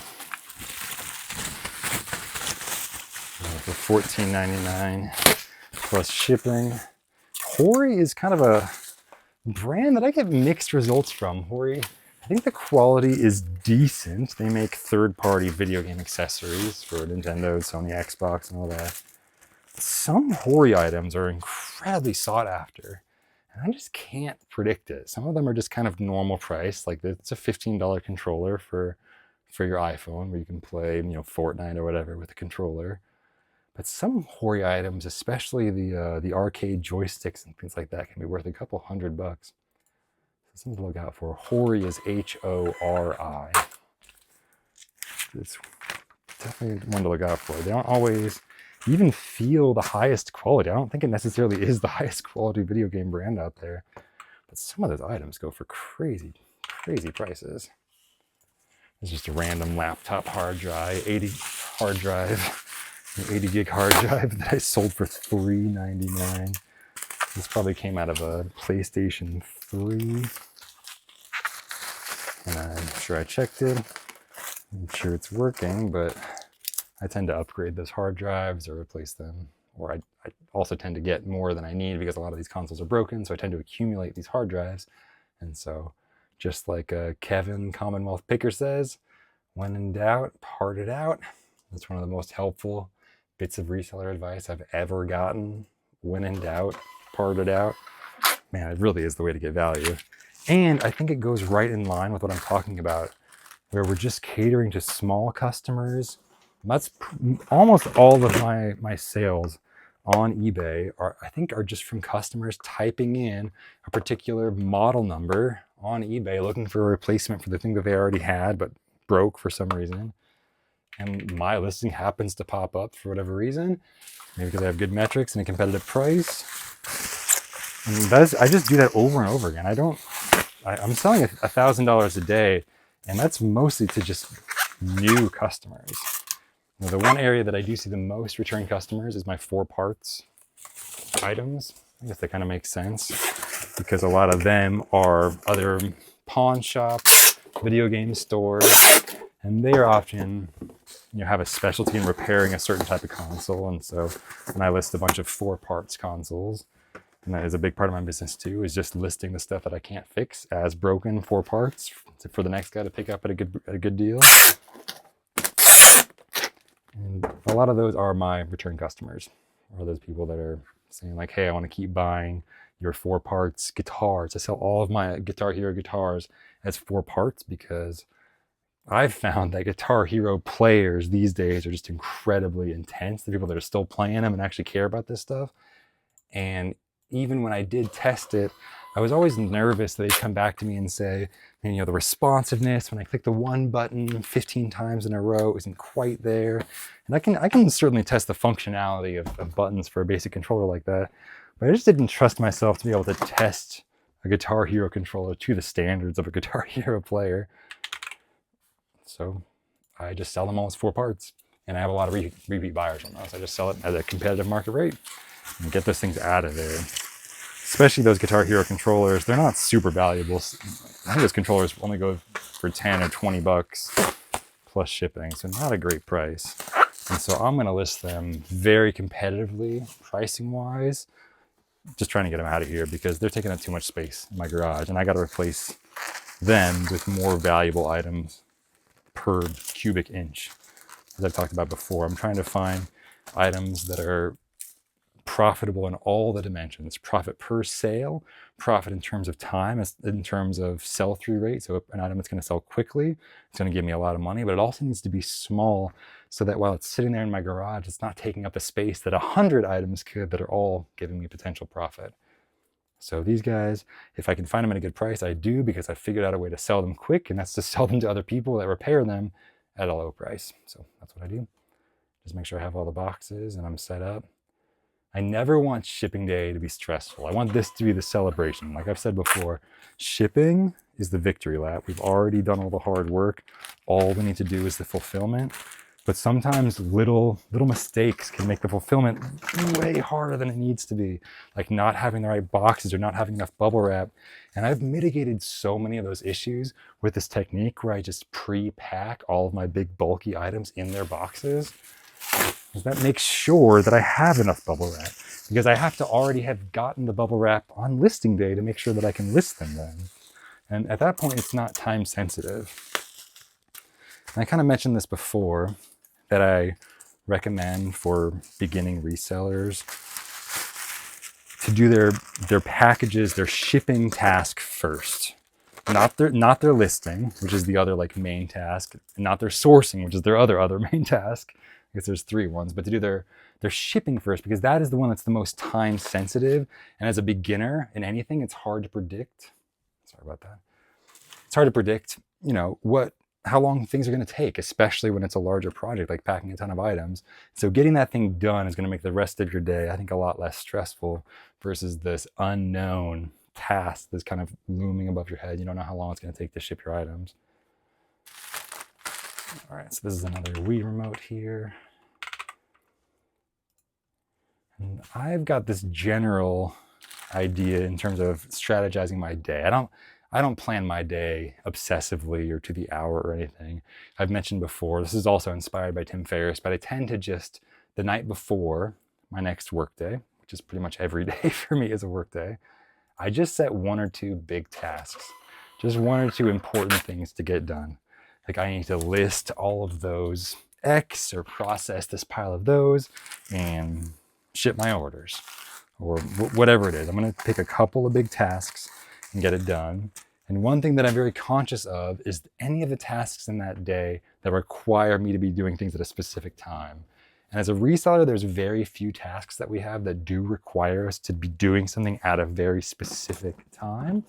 For $14.99 plus shipping. Hori is kind of a brand that I get mixed results from. Hori, I think the quality is decent. They make third-party video game accessories for Nintendo, Sony, Xbox, and all that. Some Hori items are incredibly sought after, and I just can't predict it. Some of them are just kind of normal price, like it's a $15 controller for your iPhone where you can play, Fortnite or whatever with a controller. But some Hori items, especially the arcade joysticks and things like that, can be worth a couple $100. So something to look out for. Hori is Hori. It's definitely one to look out for. They don't always even feel the highest quality. I don't think it necessarily is the highest quality video game brand out there. But some of those items go for crazy, crazy prices. It's just a random laptop hard drive, 80 hard drive. An 80 gig hard drive that I sold for $3.99. This probably came out of a PlayStation 3. And I'm sure I checked it. I'm sure it's working, but I tend to upgrade those hard drives or replace them. Or I also tend to get more than I need because a lot of these consoles are broken, so I tend to accumulate these hard drives. And so, just like Kevin Commonwealth Picker says, when in doubt, part it out. That's one of the most helpful bits of reseller advice I've ever gotten. When in doubt, part it out. Man, it really is the way to get value. And I think it goes right in line with what I'm talking about, where we're just catering to small customers. That's almost all of my sales on eBay I think are just from customers typing in a particular model number on eBay, looking for a replacement for the thing that they already had, but broke for some reason. And my listing happens to pop up for whatever reason, maybe because I have good metrics and a competitive price. And I just do that over and over again. I'm selling $1,000 a day, and that's mostly to just new customers. Now, the one area that I do see the most return customers is my 4 parts items. I guess that kind of makes sense because a lot of them are other pawn shops, video game stores, and they are often, have a specialty in repairing a certain type of console. And so when I list a bunch of 4 parts consoles, and that is a big part of my business too, is just listing the stuff that I can't fix as broken 4 parts for the next guy to pick up at a good deal. And a lot of those are my return customers, or those people that are saying like, hey, I want to keep buying your 4 parts guitars. I sell all of my Guitar Hero guitars as 4 parts because I've found that Guitar Hero players these days are just incredibly intense. The people that are still playing them and actually care about this stuff. And even when I did test it, I was always nervous that they'd come back to me and say, the responsiveness, when I click the one button 15 times in a row, isn't quite there. And I can certainly test the functionality of buttons for a basic controller like that. But I just didn't trust myself to be able to test a Guitar Hero controller to the standards of a Guitar Hero player. So I just sell them all as 4 parts. And I have a lot of repeat buyers on those. I just sell it at a competitive market rate and get those things out of there. Especially those Guitar Hero controllers, they're not super valuable. I think those controllers only go for 10 or 20 bucks plus shipping, so not a great price. And so I'm gonna list them very competitively, pricing wise, just trying to get them out of here because they're taking up too much space in my garage, and I gotta replace them with more valuable items per cubic inch. As I've talked about before, I'm trying to find items that are profitable in all the dimensions: profit per sale, profit in terms of time, in terms of sell-through rate. So an item that's going to sell quickly, it's going to give me a lot of money, but it also needs to be small so that while it's sitting there in my garage, it's not taking up a space that 100 items could that are all giving me potential profit. So these guys, if I can find them at a good price, I do, because I figured out a way to sell them quick, and that's to sell them to other people that repair them at a low price. So that's what I do. Just make sure I have all the boxes and I'm set up. I never want shipping day to be stressful. I want this to be the celebration. Like I've said before, shipping is the victory lap. We've already done all the hard work. All we need to do is the fulfillment. But sometimes little mistakes can make the fulfillment way harder than it needs to be. Like not having the right boxes or not having enough bubble wrap. And I've mitigated so many of those issues with this technique where I just pre-pack all of my big bulky items in their boxes. That makes sure that I have enough bubble wrap, because I have to already have gotten the bubble wrap on listing day to make sure that I can list them then. And at that point, it's not time sensitive. And I kind of mentioned this before, that I recommend for beginning resellers to do their packages, their shipping task first. Not their listing, which is the other like main task, and not their sourcing, which is their other main task. I guess there's 3 ones, but to do their they're shipping first because that is the one that's the most time sensitive. And as a beginner in anything, it's hard to predict. Sorry about that. It's hard to predict, how long things are going to take, especially when it's a larger project like packing a ton of items. So getting that thing done is going to make the rest of your day, I think, a lot less stressful versus this unknown task that's kind of looming above your head. You don't know how long it's going to take to ship your items. All right, so this is another Wii remote here. And I've got this general idea in terms of strategizing my day. I don't plan my day obsessively or to the hour or anything. I've mentioned before, this is also inspired by Tim Ferriss, but I tend to just, the night before my next work day, which is pretty much every day for me is a work day, I just set 1 or 2 big tasks, just 1 or 2 important things to get done. Like I need to list all of those X or process this pile of those and ship my orders or whatever it is. I'm going to pick a couple of big tasks and get it done. And one thing that I'm very conscious of is any of the tasks in that day that require me to be doing things at a specific time. And as a reseller, there's very few tasks that we have that do require us to be doing something at a very specific time.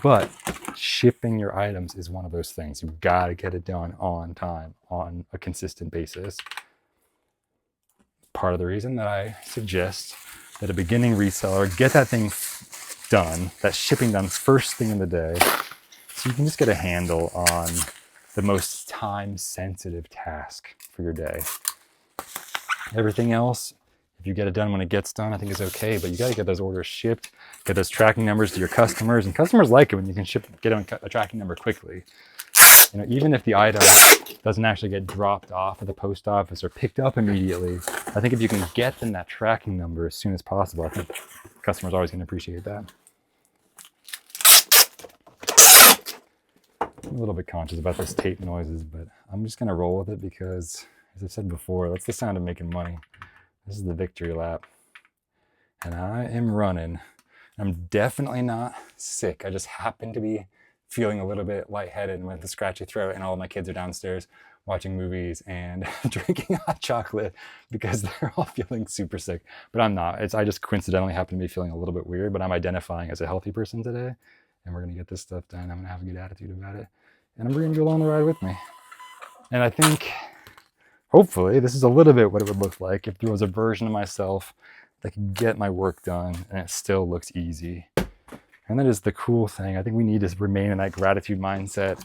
But shipping your items is one of those things. You've got to get it done on time, on a consistent basis. Part of the reason that I suggest that a beginning reseller get that thing done, that shipping done first thing in the day, so you can just get a handle on the most time sensitive task for your day. Everything else, if you get it done when it gets done, I think is okay, but you got to get those orders shipped, get those tracking numbers to your customers, and customers like it when you can get a tracking number quickly. Even if the item doesn't actually get dropped off at the post office or picked up immediately, I think if you can get them that tracking number as soon as possible, I think customers are always going to appreciate that. I'm a little bit conscious about those tape noises, but I'm just going to roll with it because, as I've said before, that's the sound of making money. This is the victory lap. And I am running. I'm definitely not sick. I just happen to be feeling a little bit lightheaded with a scratchy throat, and all of my kids are downstairs watching movies and drinking hot chocolate because they're all feeling super sick. But I'm not. I just coincidentally happen to be feeling a little bit weird, but I'm identifying as a healthy person today, and we're going to get this stuff done. I'm going to have a good attitude about it, and I'm bringing you along the ride with me. And I think, hopefully, this is a little bit what it would look like if there was a version of myself that could get my work done and it still looks easy. And that is the cool thing. I think we need to remain in that gratitude mindset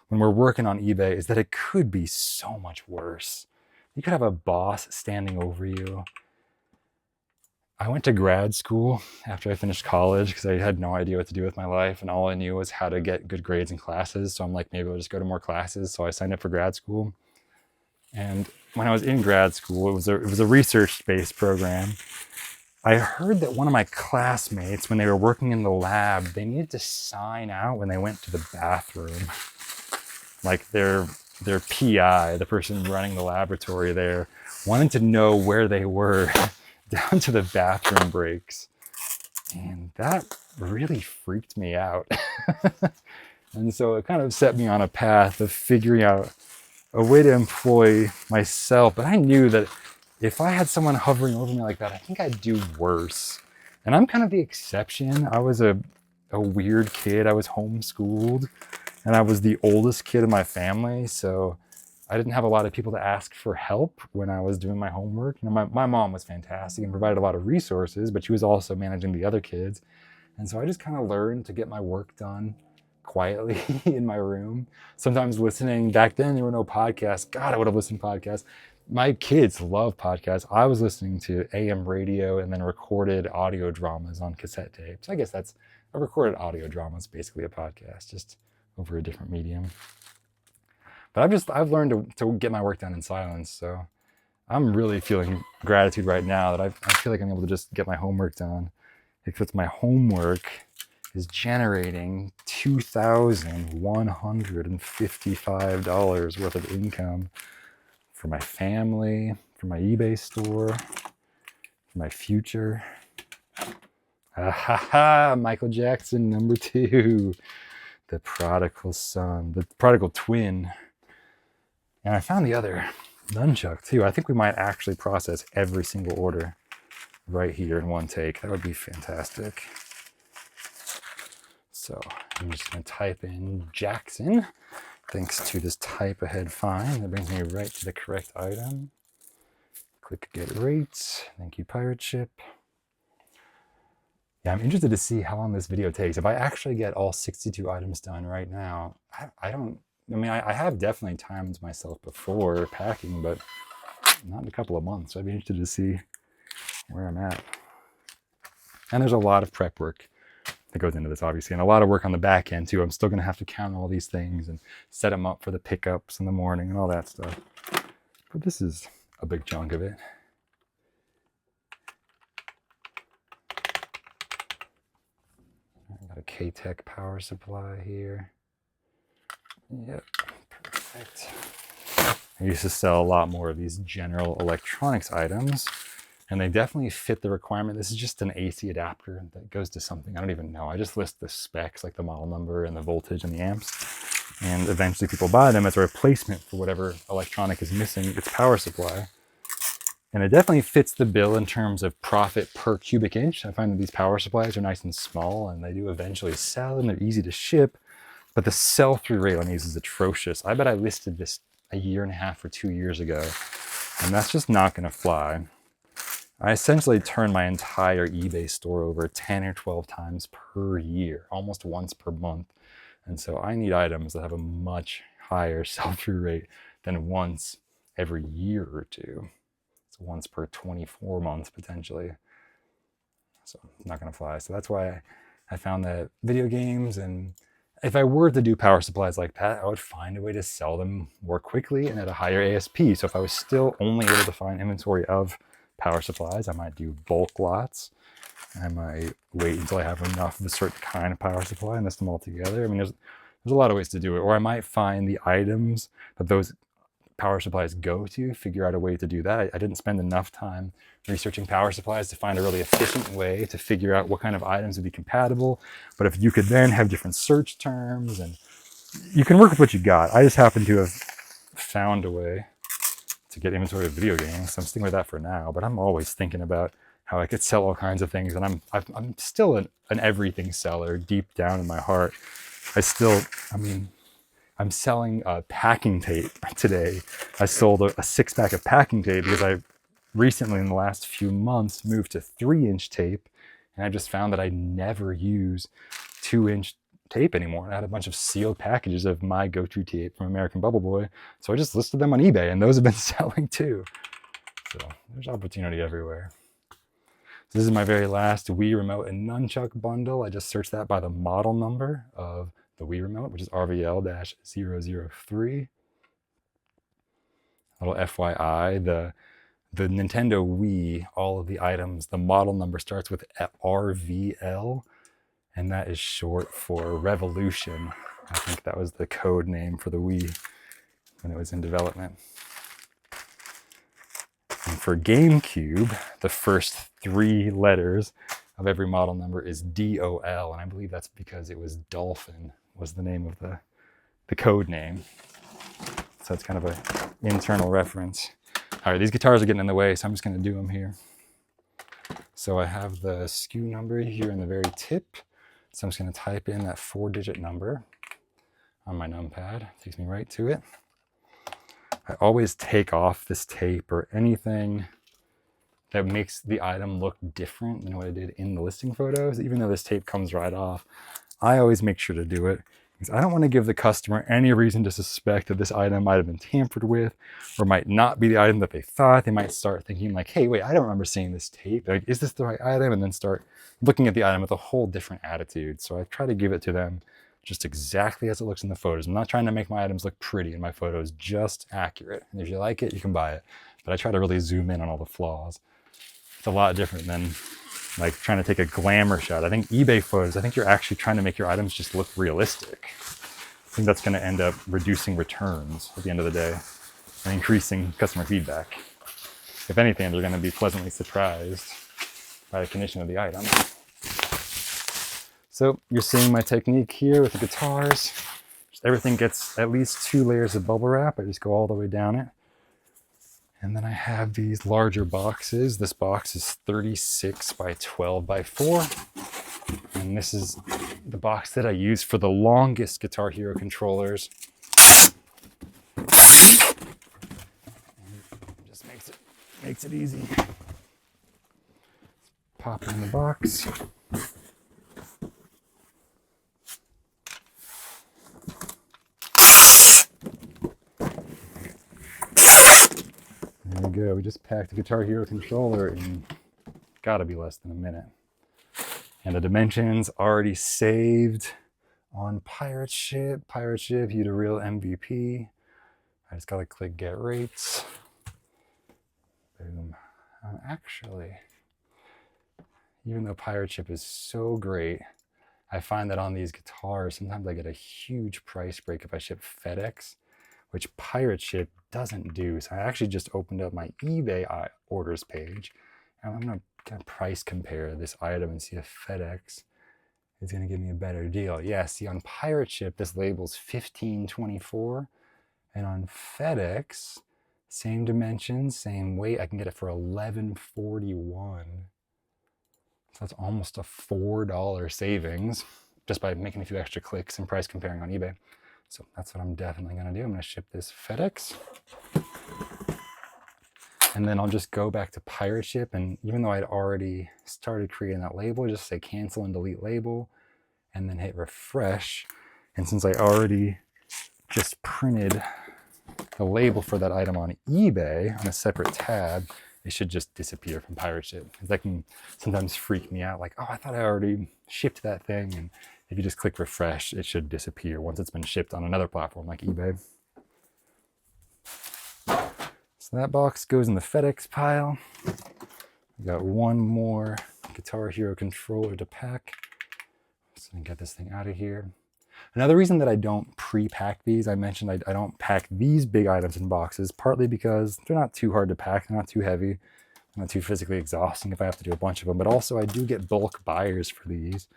when we're working on eBay, is that it could be so much worse. You could have a boss standing over you. I went to grad school after I finished college because I had no idea what to do with my life, and all I knew was how to get good grades in classes. So I'm like, maybe I'll just go to more classes. So I signed up for grad school. And when I was in grad school, it was a research-based program. I heard that one of my classmates, when they were working in the lab, they needed to sign out when they went to the bathroom. Like their PI, the person running the laboratory there, wanted to know where they were down to the bathroom breaks. And that really freaked me out. And so it kind of set me on a path of figuring out a way to employ myself. But I knew that if I had someone hovering over me like that, I think I'd do worse. And I'm kind of the exception. I was a weird kid. I was homeschooled, and I was the oldest kid in my family. So I didn't have a lot of people to ask for help when I was doing my homework. My mom was fantastic and provided a lot of resources, but she was also managing the other kids. And so I just kind of learned to get my work done quietly in my room. Sometimes listening. Back then, there were no podcasts. God, I would have listened to podcasts. My kids love podcasts. I was listening to AM radio and then recorded audio dramas on cassette tapes. I guess that's a recorded audio drama is basically a podcast, just over a different medium. But I've learned to get my work done in silence. So I'm really feeling gratitude right now that I feel like I'm able to just get my homework done. Because my homework is generating $2,155 worth of income for my family, for my eBay store, for my future. Michael Jackson, number 2, the prodigal son, the prodigal twin. And I found the other nunchuck too. I think we might actually process every single order right here in one take. That would be fantastic. So I'm just going to type in Jackson. Thanks to this type ahead find, that brings me right to the correct item. Click get rates. Thank you, pirate ship. Yeah, I'm interested to see how long this video takes. If I actually get all 62 items done right now, I mean, I have definitely timed myself before packing, but not in a couple of months. So I'd be interested to see where I'm at. And there's a lot of prep work that goes into this, obviously, and a lot of work on the back end too. I'm still going to have to count all these things and set them up for the pickups in the morning and all that stuff. But this is a big chunk of it. I got a K-Tech power supply here. Yep, perfect. I used to sell a lot more of these general electronics items, and they definitely fit the requirement. This is just an AC adapter that goes to something I don't even know. I just list the specs, like the model number and the voltage and the amps, and eventually people buy them as a replacement for whatever electronic is missing its power supply. And it definitely fits the bill in terms of profit per cubic inch. I find that these power supplies are nice and small, and they do eventually sell, and they're easy to ship, but the sell-through rate on these is atrocious. I bet I listed this a year and a half or 2 years ago, and that's just not going to fly. I essentially turn my entire eBay store over 10 or 12 times per year, almost once per month. And so I need items that have a much higher sell-through rate than once every year or two. It's once per 24 months potentially. So it's not going to fly. So that's why I found that video games, and if I were to do power supplies like that, I would find a way to sell them more quickly and at a higher ASP. So if I was still only able to find inventory of power supplies, I might do bulk lots. I might wait until I have enough of a certain kind of power supply and list them all together. I mean, there's a lot of ways to do it. Or I might find the items that those power supplies go to, figure out a way to do that. I didn't spend enough time researching power supplies to find a really efficient way to figure out what kind of items would be compatible. But if you could then have different search terms, and you can work with what you got. I just happen to have found a way to get inventory of video games. So I'm sticking with that for now, but I'm always thinking about how I could sell all kinds of things. And I'm still an everything seller deep down in my heart. I'm selling packing tape today. I sold a 6-pack of packing tape because I recently, in the last few months, moved to 3-inch tape. And I just found that I never use 2-inch tape anymore. And I had a bunch of sealed packages of my go-to tape from American Bubble Boy. So I just listed them on eBay, and those have been selling too. So there's opportunity everywhere. So this is my very last Wii Remote and Nunchuck bundle. I just searched that by the model number of the Wii Remote, which is RVL-003. A little FYI, the Nintendo Wii, all of the items, the model number starts with RVL, and that is short for Revolution. I think that was the code name for the Wii when it was in development. And for GameCube, the first 3 letters of every model number is DOL, and I believe that's because it was Dolphin was the name of the code name. So it's kind of an internal reference. All right, these guitars are getting in the way, so I'm just going to do them here. So I have the SKU number here in the very tip. So I'm just going to type in that 4-digit number on my numpad. It takes me right to it. I always take off this tape or anything that makes the item look different than what I did in the listing photos. Even though this tape comes right off, I always make sure to do it because I don't want to give the customer any reason to suspect that this item might have been tampered with or might not be the item that they thought. They might start thinking like, hey, wait, I don't remember seeing this tape. Like, is this the right item? And then start looking at the item with a whole different attitude. So I try to give it to them just exactly as it looks in the photos. I'm not trying to make my items look pretty in my photos, just accurate. And if you like it, you can buy it. But I try to really zoom in on all the flaws. It's a lot different than like trying to take a glamour shot. I think eBay photos, I think you're actually trying to make your items just look realistic. I think that's going to end up reducing returns at the end of the day and increasing customer feedback. If anything, they're going to be pleasantly surprised by the condition of the item. So you're seeing my technique here with the guitars. Everything gets at least 2 layers of bubble wrap. I just go all the way down it. And then I have these larger boxes. This box is 36 by 12 by 4. And this is the box that I use for the longest Guitar Hero controllers. And it just makes it easy. Pop it in the box. There we go. We just packed the Guitar Hero controller in gotta be less than a minute. And the dimensions already saved on Pirate Ship. Pirate Ship, you the real MVP. I just gotta click get rates. Boom. Actually, even though Pirate Ship is so great, I find that on these guitars, sometimes I get a huge price break if I ship FedEx, which Pirate Ship doesn't do. So I actually just opened up my eBay orders page, and I'm gonna price compare this item and see if FedEx is gonna give me a better deal. Yeah, see on Pirate Ship, this label's $15.24, and on FedEx, same dimensions, same weight, I can get it for $11.41. So that's almost a $4 savings just by making a few extra clicks and price comparing on eBay. So that's what I'm definitely gonna do. I'm gonna ship this FedEx. And then I'll just go back to Pirate Ship, and even though I'd already started creating that label, just say cancel and delete label, and then hit refresh. And since I already just printed the label for that item on eBay on a separate tab, it should just disappear from Pirate Ship. Because that can sometimes freak me out, like, oh, I thought I already shipped that thing. And if you just click refresh, it should disappear once it's been shipped on another platform like eBay. So that box goes in the FedEx pile. We got one more Guitar Hero controller to pack. So I'm gonna get this thing out of here. Another reason that I don't pre-pack these, I mentioned I don't pack these big items in boxes, partly because they're not too hard to pack, they're not too heavy, not too physically exhausting if I have to do a bunch of them, but also I do get bulk buyers for these.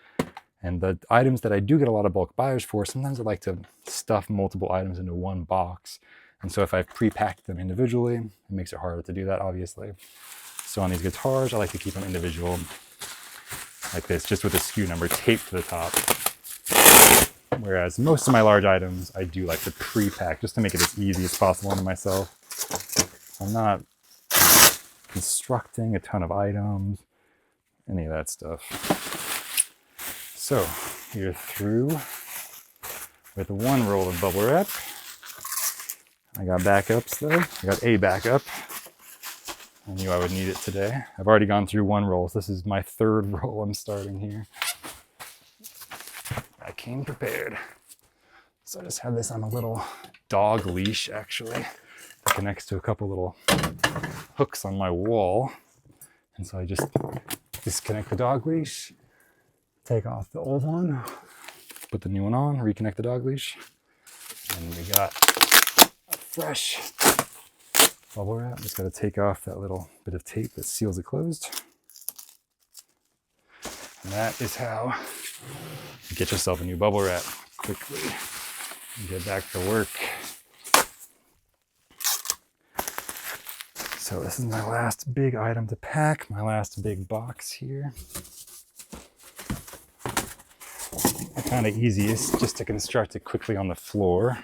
And the items that I do get a lot of bulk buyers for, sometimes I like to stuff multiple items into one box. And so if I've pre-packed them individually, it makes it harder to do that, obviously. So on these guitars, I like to keep them individual like this, just with a SKU number taped to the top. Whereas most of my large items, I do like to pre-pack just to make it as easy as possible on myself. I'm not constructing a ton of items, any of that stuff. So you're through with one roll of bubble wrap. I got backups though. I got a backup. I knew I would need it today. I've already gone through one roll, so this is my third roll I'm starting here. I came prepared. So I just have this on a little dog leash, actually. It connects to a couple little hooks on my wall. And so I just disconnect the dog leash, take off the old one, put the new one on, reconnect the dog leash, and we got a fresh bubble wrap. Just got to take off that little bit of tape that seals it closed. And that is how you get yourself a new bubble wrap quickly and get back to work. So this is my last big item to pack, my last big box here. The kind of easiest just to construct it quickly on the floor.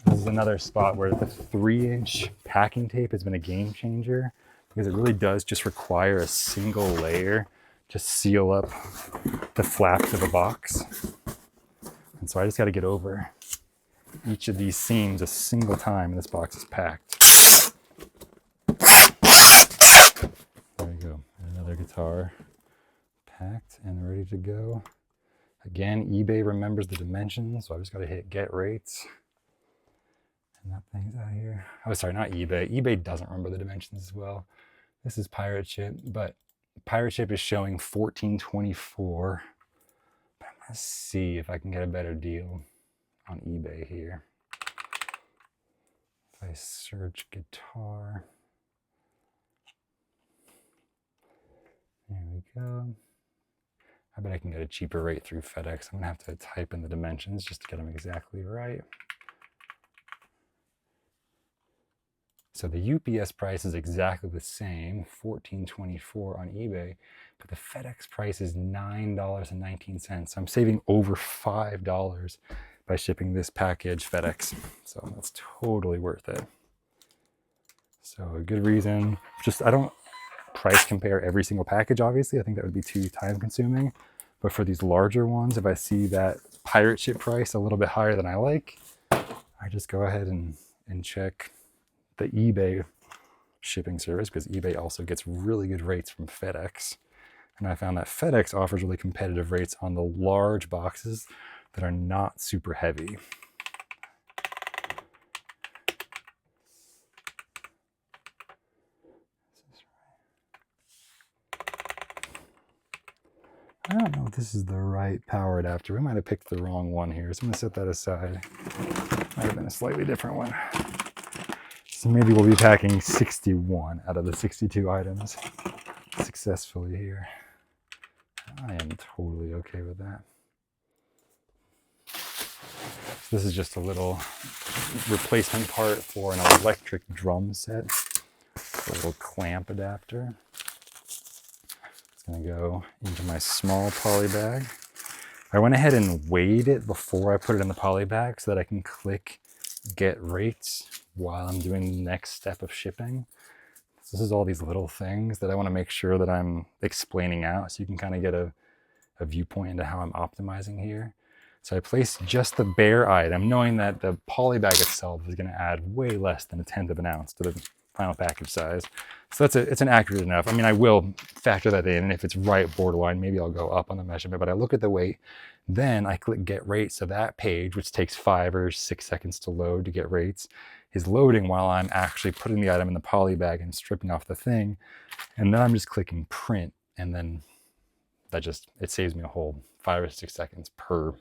This is another spot where the 3-inch packing tape has been a game changer, because it really does just require a single layer to seal up the flaps of a box. And so I just got to get over each of these seams a single time and this box is packed. There you go. Another guitar packed and ready to go. Again, eBay remembers the dimensions, so I just got to hit get rates. And that thing's out of here. Oh, sorry, not eBay. eBay doesn't remember the dimensions as well. This is Pirate Ship, but Pirate Ship is showing $14.24. But I'm gonna see if I can get a better deal on eBay here. If I search guitar, there we go. I bet I can get a cheaper rate through FedEx. I'm gonna have to type in the dimensions just to get them exactly right. So the UPS price is exactly the same, $14.24 on eBay, but the FedEx price is $9.19. So I'm saving over $5 by shipping this package FedEx. So that's totally worth it. So a good reason, just I don't price compare every single package, obviously. I think that would be too time consuming. But for these larger ones, if I see that pirate ship price a little bit higher than I like, I just go ahead and check the eBay shipping service, because eBay also gets really good rates from FedEx. And I found that FedEx offers really competitive rates on the large boxes that are not super heavy. I don't know if this is the right power adapter. We might have picked the wrong one here, so I'm gonna set that aside. Might have been a slightly different one. So maybe we'll be packing 61 out of the 62 items successfully here. I am totally okay with that. So this is just a little replacement part for an electric drum set. A little clamp adapter. Gonna go into my small poly bag. I went ahead and weighed it before I put it in the poly bag so that I can click get rates while I'm doing the next step of shipping. So this is all these little things that I want to make sure that I'm explaining out so you can kind of get a viewpoint into how I'm optimizing here. So I placed just the bare item, knowing that the poly bag itself is going to add way less than 1/10 of an ounce to the final package size. So it's an accurate enough. I mean, I will factor that in, and if it's right borderline, maybe I'll go up on the measurement, but I look at the weight, then I click get rates. So that page, which takes 5 or 6 seconds to load to get rates, is loading while I'm actually putting the item in the poly bag and stripping off the thing. And then I'm just clicking print, and then it saves me a whole 5 or 6 seconds per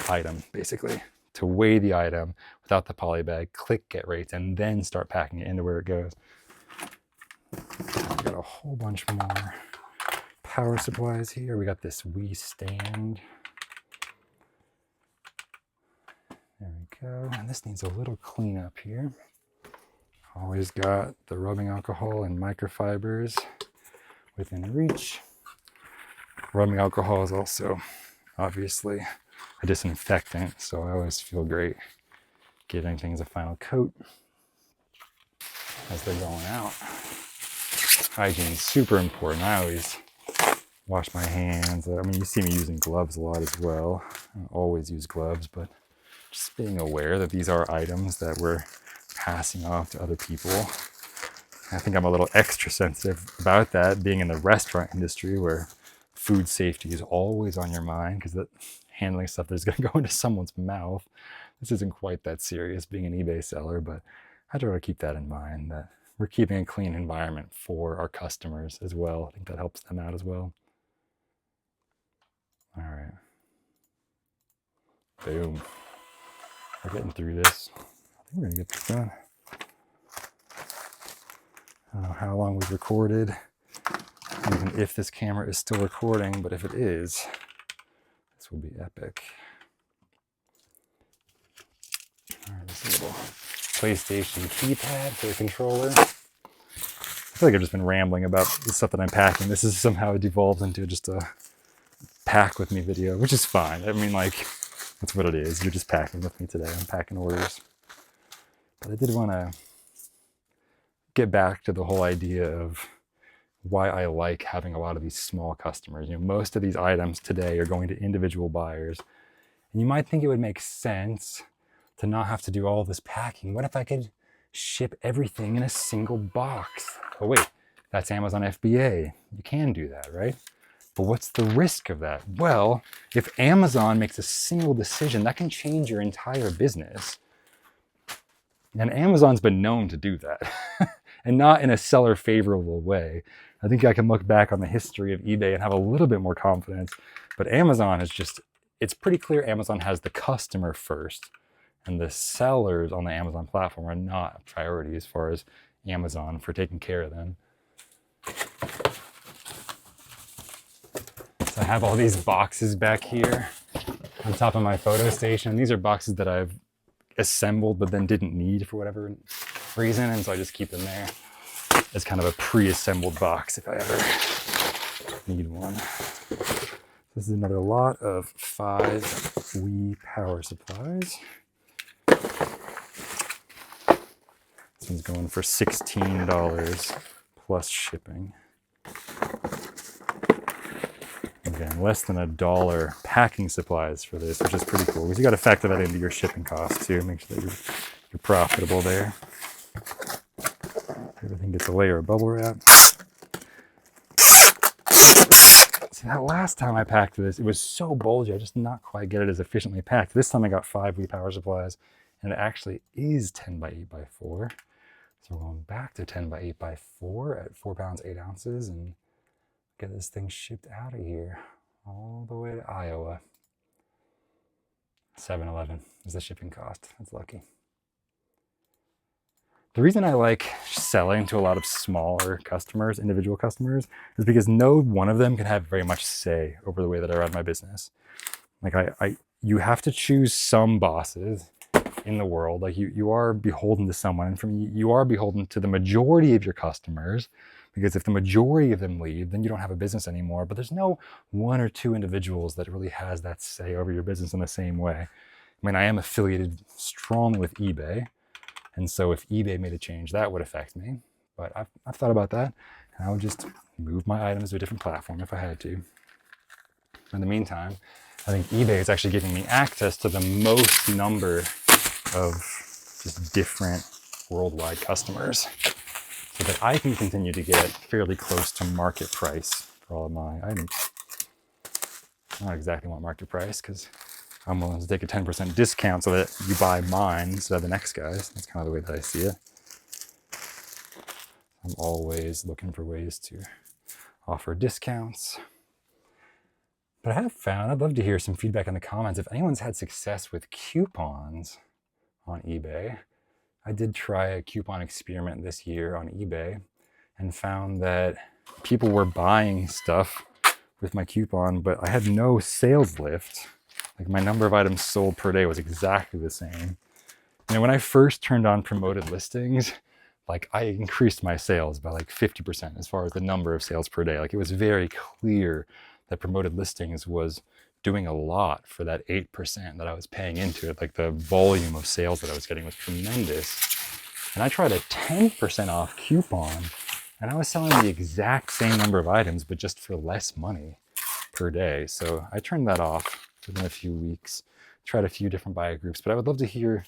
item, basically, to weigh the item without the poly bag, click get rates, and then start packing it into where it goes. I've got a whole bunch more power supplies here. We got this Wii stand. There we go. And this needs a little cleanup here. Always got the rubbing alcohol and microfibers within reach. Rubbing alcohol is also obviously a disinfectant, so I always feel great giving things a final coat as they're going out. Hygiene is super important. I always wash my hands. I mean, you see me using gloves a lot as well. I always use gloves, but just being aware that these are items that we're passing off to other people. I think I'm a little extra sensitive about that, being in the restaurant industry where food safety is always on your mind, because that handling stuff that's going to go into someone's mouth. This isn't quite that serious being an eBay seller, but I try to keep that in mind, that we're keeping a clean environment for our customers as well. I think that helps them out as well. All right. Boom. We're getting through this. I think we're going to get this done. I don't know how long we've recorded, even if this camera is still recording, but if it is, this will be epic. All right, this little PlayStation keypad for the controller. I feel like I've just been rambling about the stuff that I'm packing. This is somehow devolved into just a pack with me video, which is fine. I mean, like, that's what it is. You're just packing with me today. I'm packing orders. But I did want to get back to the whole idea of why I like having a lot of these small customers. You know, most of these items today are going to individual buyers. And you might think it would make sense to not have to do all this packing. What if I could ship everything in a single box? Oh wait, that's Amazon FBA. You can do that, right? But what's the risk of that? Well, if Amazon makes a single decision, that can change your entire business. And Amazon's been known to do that, and not in a seller favorable way. I think I can look back on the history of eBay and have a little bit more confidence, but Amazon is just, it's pretty clear Amazon has the customer first, and the sellers on the Amazon platform are not a priority as far as Amazon for taking care of them. So I have all these boxes back here on top of my photo station. These are boxes that I've assembled but then didn't need for whatever reason, and so I just keep them there as kind of a pre-assembled box if I ever need one. This is another lot of 5 Wii power supplies. This one's going for $16 plus shipping. Again, less than $1 packing supplies for this, which is pretty cool, because you got to factor that into your shipping costs too. Make sure that you're profitable there. Everything gets a layer of bubble wrap. See, that last time I packed this, it was so bulgy, I just did not quite get it as efficiently packed. This time I got 5 Wii power supplies, and it actually is 10 by 8 by 4. So we're going back to 10 by 8 by 4 at 4 pounds, 8 ounces, and get this thing shipped out of here all the way to Iowa. $7.11 is the shipping cost. That's lucky. The reason I like selling to a lot of smaller customers, individual customers, is because no one of them can have very much say over the way that I run my business. Like you have to choose some bosses in the world. Like you are beholden to someone, and from you are beholden to the majority of your customers, because if the majority of them leave, then you don't have a business anymore. But there's no 1 or 2 individuals that really has that say over your business in the same way. I mean, I am affiliated strongly with eBay. And so if eBay made a change, that would affect me. But I've thought about that, and I would just move my items to a different platform if I had to. In the meantime, I think eBay is actually giving me access to the most number of just different worldwide customers, so that I can continue to get fairly close to market price for all of my items. Not exactly what market price, because I'm willing to take a 10% discount so that you buy mine instead of the next guy's. That's kind of the way that I see it. I'm always looking for ways to offer discounts. But I have found, I'd love to hear some feedback in the comments if anyone's had success with coupons on eBay. I did try a coupon experiment this year on eBay and found that people were buying stuff with my coupon, but I had no sales lift. Like my number of items sold per day was exactly the same. And when I first turned on promoted listings, like I increased my sales by like 50% as far as the number of sales per day. Like it was very clear that promoted listings was doing a lot for that 8% that I was paying into it. Like the volume of sales that I was getting was tremendous. And I tried a 10% off coupon, and I was selling the exact same number of items, but just for less money per day. So I turned that off within a few weeks, tried a few different buyer groups, but I would love to hear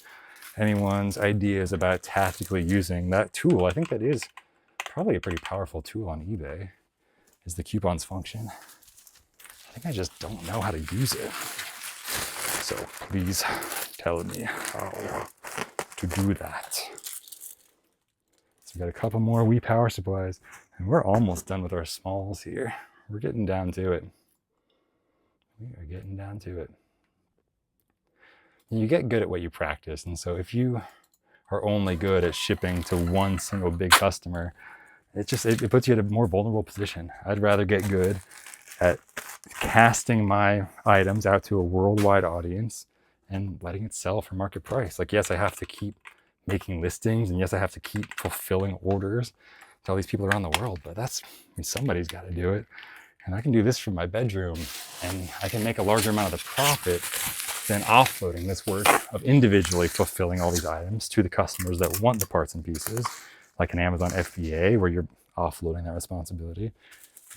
anyone's ideas about tactically using that tool. I think that is probably a pretty powerful tool on eBay, is the coupons function. I think I just don't know how to use it. So please tell me how to do that. So we got a couple more Wii power supplies, and we're almost done with our smalls here. We're getting down to it. We are getting down to it. You get good at what you practice, and so if you are only good at shipping to one single big customer, it puts you at a more vulnerable position. I'd rather get good at casting my items out to a worldwide audience and letting it sell for market price. Like, yes, I have to keep making listings, and yes, I have to keep fulfilling orders to all these people around the world, but somebody's got to do it. And I can do this from my bedroom, and I can make a larger amount of the profit than offloading this work of individually fulfilling all these items to the customers that want the parts and pieces, like an Amazon FBA, where you're offloading that responsibility.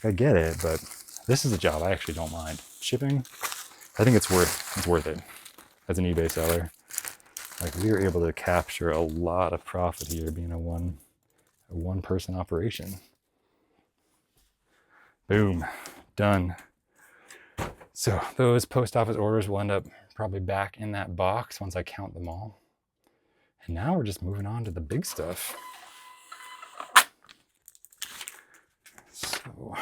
Like, I get it, but this is a job I actually don't mind. Shipping, I think it's worth it as an eBay seller. Like, we are able to capture a lot of profit here being a one person operation. Boom, done. So those post office orders will end up probably back in that box once I count them all. And now we're just moving on to the big stuff. So,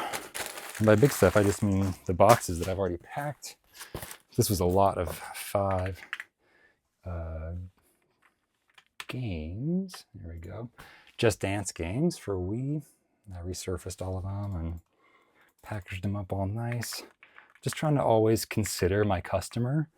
and by big stuff, I just mean the boxes that I've already packed. This was a lot of 5 games. There we go. Just Dance games for Wii. I resurfaced all of them and packaged them up all nice. Just trying to always consider my customer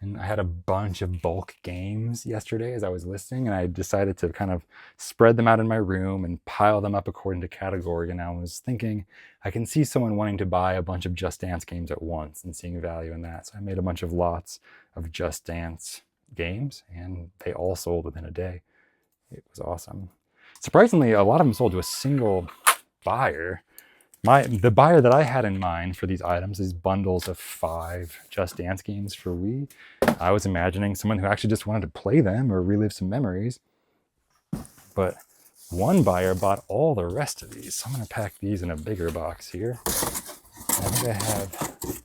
And I had a bunch of bulk games yesterday as I was listing, and I decided to kind of spread them out in my room and pile them up according to category. And I was thinking, I can see someone wanting to buy a bunch of Just Dance games at once and seeing value in that. So I made a bunch of lots of Just Dance games, and they all sold within a day. It was awesome. Surprisingly, a lot of them sold to a single buyer. The buyer that I had in mind for these items, these bundles of 5 Just Dance games for Wii, I was imagining someone who actually just wanted to play them or relive some memories. But one buyer bought all the rest of these. So I'm going to pack these in a bigger box here. I think I have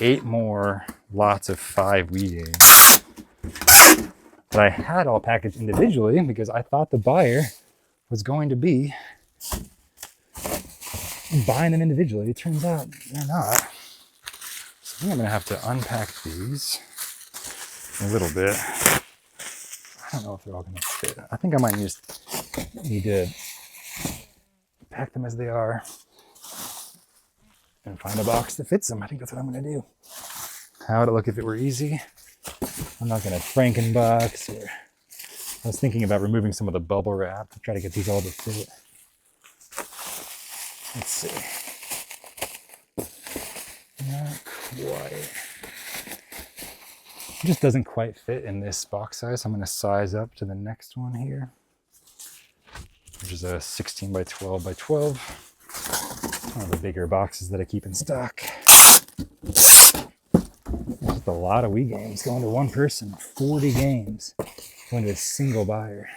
eight more lots of 5 Wii games that I had all packaged individually because I thought the buyer was going to be buying them individually. It turns out they're not. So I think I'm going to have to unpack these a little bit. I don't know if they're all going to fit. I think I might need to pack them as they are and find a box that fits them. I think that's what I'm going to do. How would it look if it were easy? I'm not going to Frankenbox, or I was thinking about removing some of the bubble wrap to try to get these all to fit. Let's see. Not quite. It just doesn't quite fit in this box size. I'm going to size up to the next one here, which is a 16 by 12 by 12. One of the bigger boxes that I keep in stock. That's a lot of Wii games going to one person. 40 games going to a single buyer.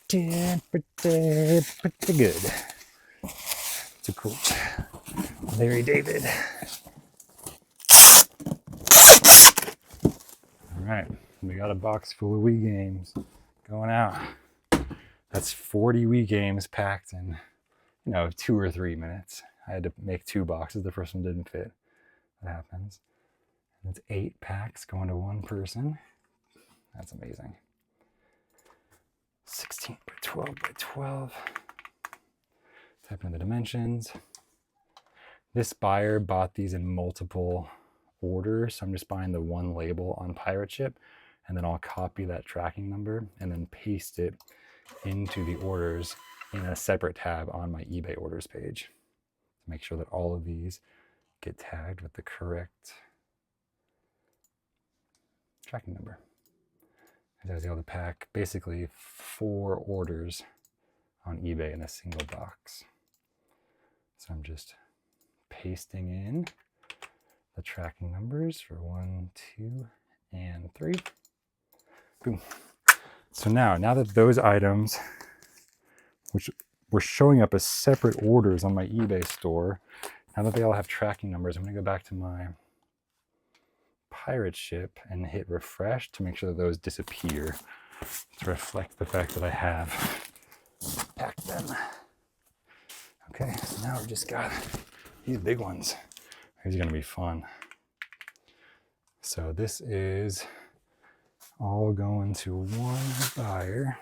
Pretty good. To quote Larry David. All right, we got a box full of Wii games going out. That's 40 Wii games packed in, 2 or 3 minutes. I had to make 2 boxes. The first one didn't fit. That happens. And it's 8 packs going to one person. That's amazing. 16 by 12 by 12. Type in the dimensions. This buyer bought these in multiple orders, so I'm just buying the one label on Pirate Ship, and then I'll copy that tracking number and then paste it into the orders in a separate tab on my eBay orders page to make sure that all of these get tagged with the correct tracking number. I was able to pack basically 4 orders on eBay in a single box. So I'm just pasting in the tracking numbers for 1, 2, and 3. Boom. So now that those items, which were showing up as separate orders on my eBay store, now that they all have tracking numbers, I'm going to go back to my Pirate Ship and hit refresh to make sure that those disappear to reflect the fact that I have packed them. Okay, so now we've just got these big ones. These are going to be fun. So this is all going to one buyer.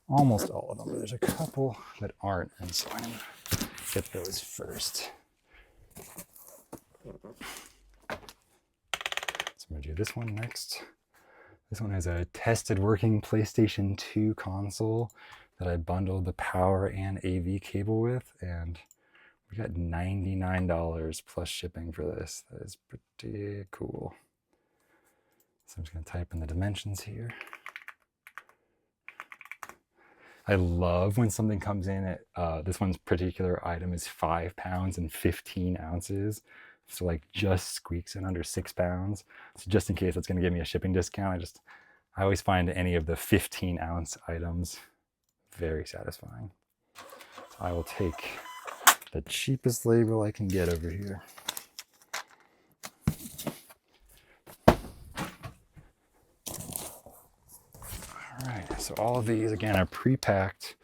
Almost all of them, but there's a couple that aren't, and so I'm going to get those first. So I'm going to do this one next. This one has a tested working PlayStation 2 console that I bundled the power and AV cable with, and we got $99 plus shipping for this. That is pretty cool. So I'm just going to type in the dimensions here. I love when something comes in at, this one's particular item is 5 pounds and 15 ounces. So like just squeaks in under 6 pounds. So just in case that's going to give me a shipping discount, I always find any of the 15 ounce items very satisfying. So I will take the cheapest label I can get over here. All right, so all of these again are pre-packed.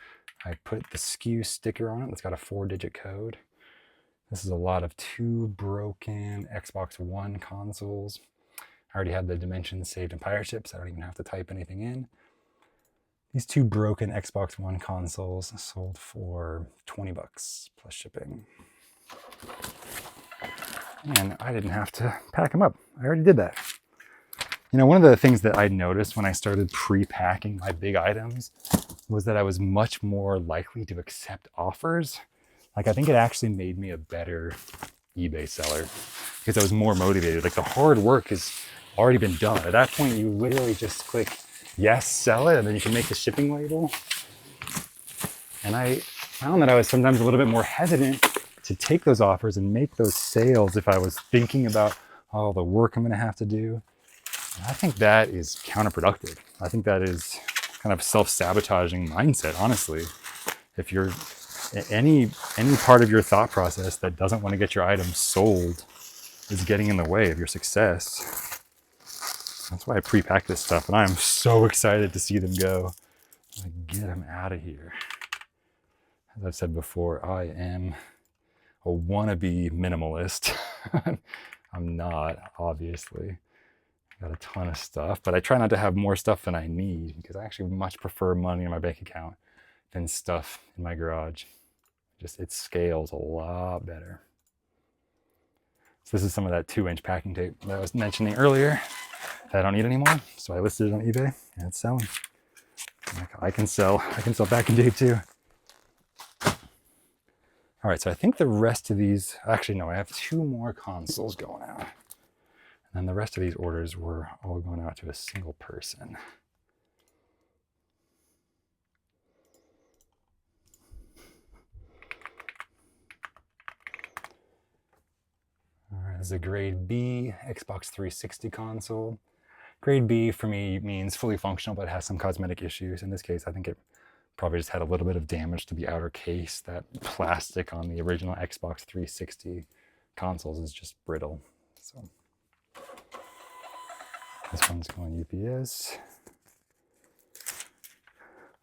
I put the SKU sticker on it that's got a 4-digit code. This is a lot of 2 broken Xbox One consoles. I already had the dimensions saved in Pirate Ship, so I don't even have to type anything in. These 2 broken Xbox One consoles sold for $20 plus shipping. and I didn't have to pack them up. I already did that. You know, one of the things that I noticed when I started pre-packing my big items was that I was much more likely to accept offers. Like, I think it actually made me a better eBay seller because I was more motivated. Like, the hard work has already been done. At that point, you literally just click yes, sell it, and then you can make the shipping label. And I found that I was sometimes a little bit more hesitant to take those offers and make those sales if I was thinking about all the work I'm going to have to do. And I think that is counterproductive. I think that is kind of self-sabotaging mindset, honestly. If you're any part of your thought process that doesn't want to get your items sold is getting in the way of your success. That's why I pre-pack this stuff, and I am so excited to see them go. Like, get them out of here. As I've said before, I am a wannabe minimalist. I'm not, obviously. I got a ton of stuff, but I try not to have more stuff than I need because I actually much prefer money in my bank account than stuff in my garage. Just, it scales a lot better. So this is some of that 2-inch packing tape that I was mentioning earlier that I don't need anymore. So I listed it on eBay and it's selling. I can sell packing tape too. All right, so I think the rest of these, actually no, I have 2 more consoles going out. And then the rest of these orders were all going out to a single person. All right, this is a grade B Xbox 360 console. Grade B for me means fully functional, but it has some cosmetic issues. In this case, I think it probably just had a little bit of damage to the outer case. That plastic on the original Xbox 360 consoles is just brittle. So this one's going UPS.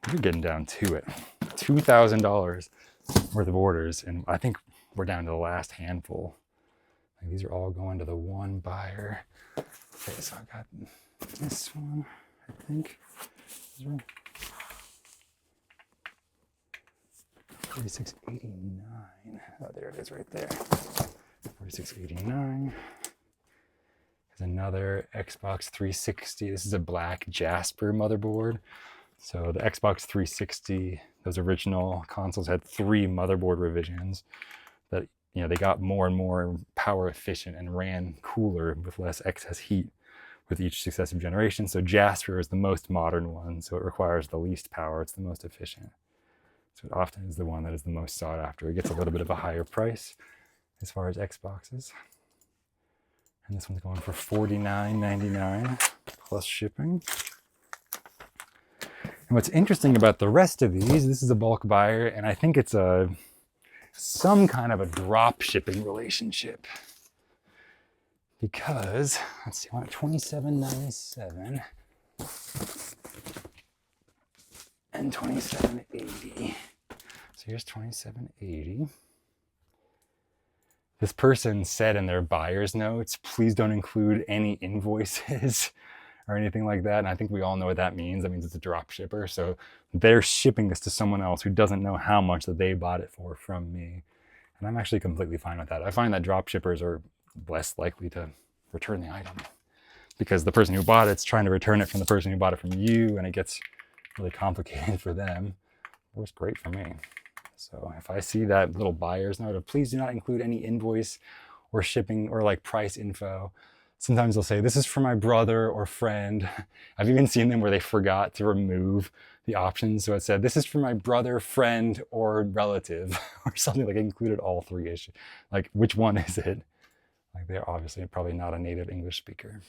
We're getting down to it. $2,000 worth of orders, and I think we're down to the last handful. Like, these are all going to the one buyer. Okay, so I got this one, I think. 4689. Oh, there it is right there. 4689. There's another Xbox 360. This is a black Jasper motherboard. So the Xbox 360, those original consoles had 3 motherboard revisions that, you know, they got more and more power efficient and ran cooler with less excess heat with each successive generation. So Jasper is the most modern one, so it requires the least power. It's the most efficient. So it often is the one that is the most sought after. It gets a little bit of a higher price as far as Xboxes. And this one's going for $49.99 plus shipping. And what's interesting about the rest of these, this is a bulk buyer, and I think it's some kind of a drop shipping relationship. Because, let's see, I want $27.97 and $27.80. So here's $27.80. This person said in their buyer's notes, please don't include any invoices or anything like that. And I think we all know what that means. That means it's a drop shipper. So they're shipping this to someone else who doesn't know how much that they bought it for from me. And I'm actually completely fine with that. I find that drop shippers are less likely to return the item because the person who bought it's trying to return it from the person who bought it from you, and it gets really complicated for them. It works great for me. So if I see that little buyer's note of please do not include any invoice or shipping or like price info, sometimes they'll say, this is for my brother or friend. I've even seen them where they forgot to remove the options. So it said, this is for my brother, friend, or relative, or something. Like, it included all 3 issues. Like, which one is it? Like, they're obviously probably not a native English speaker.